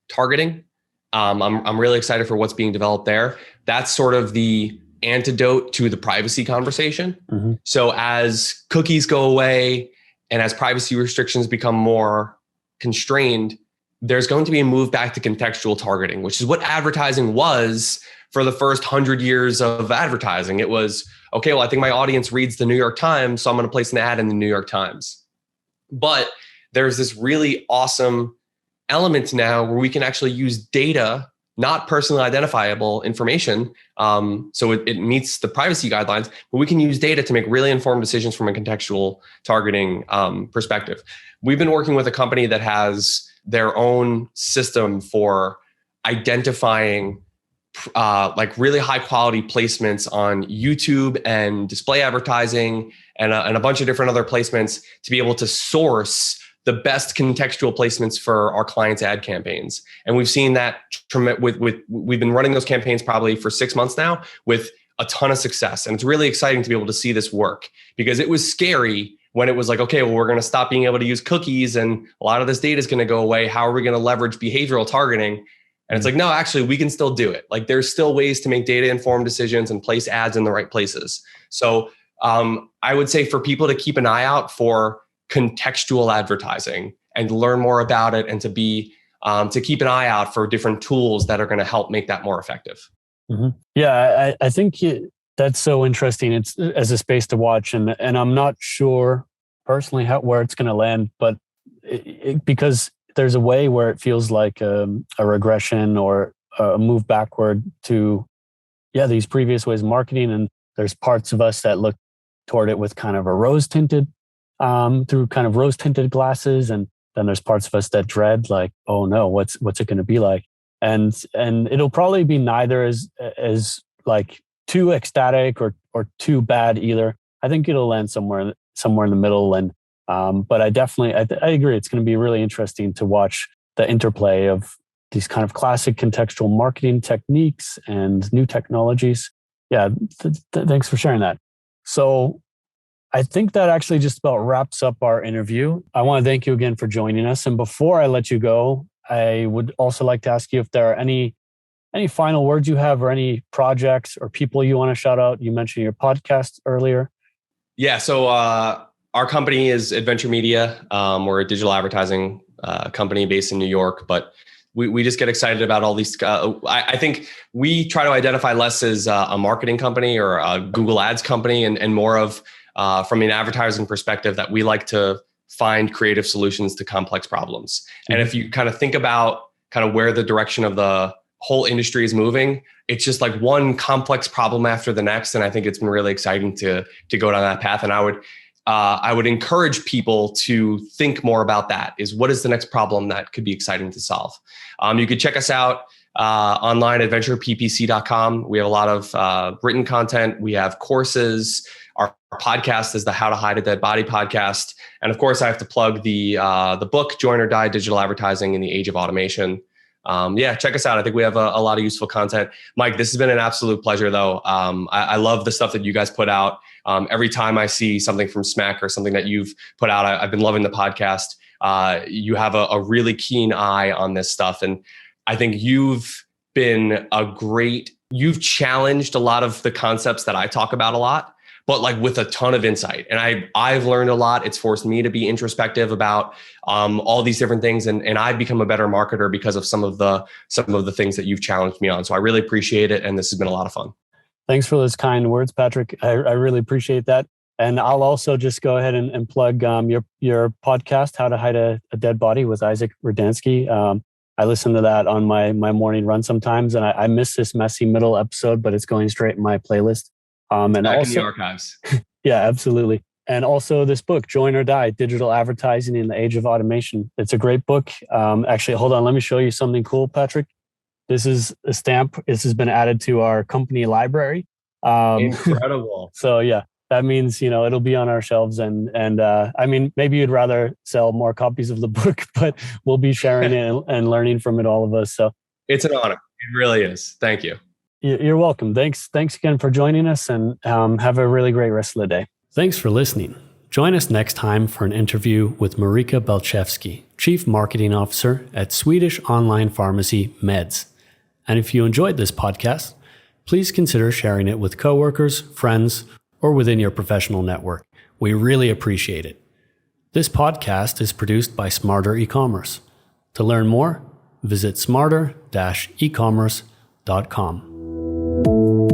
targeting. I'm really excited for what's being developed there. That's sort of the antidote to the privacy conversation. Mm-hmm. So as cookies go away and as privacy restrictions become more constrained, there's going to be a move back to contextual targeting, which is what advertising was for the first 100 years of advertising. It was, okay, well, I think my audience reads the New York Times, so I'm going to place an ad in the New York Times. But there's this really awesome element now where we can actually use data, not personally identifiable information. So it meets the privacy guidelines, but we can use data to make really informed decisions from a contextual targeting perspective. We've been working with a company that has their own system for identifying like really high quality placements on YouTube and display advertising and a bunch of different other placements to be able to source the best contextual placements for our clients' ad campaigns. And we've seen that we've been running those campaigns probably for 6 months now with a ton of success. And it's really exciting to be able to see this work because it was scary when it was like, okay, well, we're going to stop being able to use cookies and a lot of this data is going to go away. How are we going to leverage behavioral targeting? And it's like, no, actually, we can still do it. Like there's still ways to make data-informed decisions and place ads in the right places. So I would say for people to keep an eye out for contextual advertising and learn more about it and to keep an eye out for different tools that are going to help make that more effective. Mm-hmm. Yeah, I think that's so interesting. It's as a space to watch, and I'm not sure personally where it's going to land, but because there's a way where it feels like a regression or a move backward to these previous ways of marketing, and there's parts of us that look toward it with kind of a rose-tinted through kind of rose-tinted glasses, and then there's parts of us that dread like, oh no, what's it going to be like? And it'll probably be neither as like too ecstatic or too bad either. I think it'll land somewhere in the middle. And but I agree. It's going to be really interesting to watch the interplay of these kind of classic contextual marketing techniques and new technologies. Yeah, thanks for sharing that. So I think that actually just about wraps up our interview. I want to thank you again for joining us. And before I let you go, I would also like to ask you if there are any final words you have or any projects or people you want to shout out. You mentioned your podcast earlier. Yeah. So our company is Adventure Media. We're a digital advertising company based in New York, but we just get excited about all these. I think we try to identify less as a marketing company or a Google Ads company and more of from an advertising perspective that we like to find creative solutions to complex problems. Mm-hmm. And if you kind of think about kind of where the direction of the whole industry is moving, it's just like one complex problem after the next. And I think it's been really exciting to go down that path. And I would encourage people to think more about that. Is what is the next problem that could be exciting to solve? You could check us out online at adventureppc.com. We have a lot of written content. We have courses. Our podcast is the How to Hide a Dead Body podcast. And of course, I have to plug the book, Join or Die, Digital Advertising in the Age of Automation. Check us out. I think we have a lot of useful content. Mike, this has been an absolute pleasure, though. I love the stuff that you guys put out. Every time I see something from SMAC or something that you've put out, I've been loving the podcast. You have a really keen eye on this stuff. And I think you've challenged a lot of the concepts that I talk about a lot, but like with a ton of insight. And I've learned a lot. It's forced me to be introspective about all these different things. And I've become a better marketer because of some of the things that you've challenged me on. So I really appreciate it. And this has been a lot of fun. Thanks for those kind words, Patrick. I really appreciate that. And I'll also just go ahead and plug your podcast, How to Hide a Dead Body with Isaac Rudansky. I listen to that on my morning run sometimes. And I miss this messy middle episode, but it's going straight in my playlist. And back also, in the archives. Yeah, absolutely. And also this book, Join or Die, Digital Advertising in the Age of Automation. It's a great book. Actually, hold on. Let me show you something cool, Patrick. This is a stamp. This has been added to our company library. Incredible. So yeah, that means, it'll be on our shelves, and I mean, maybe you'd rather sell more copies of the book, but we'll be sharing it and learning from it, all of us. So it's an honor. It really is. Thank you. You're welcome. Thanks again for joining us, and have a really great rest of the day. Thanks for listening. Join us next time for an interview with Marika Belchevsky, Chief Marketing Officer at Swedish online pharmacy Meds. And if you enjoyed this podcast, please consider sharing it with coworkers, friends, or within your professional network. We really appreciate it. This podcast is produced by Smarter Ecommerce. To learn more, visit smarter-ecommerce.com.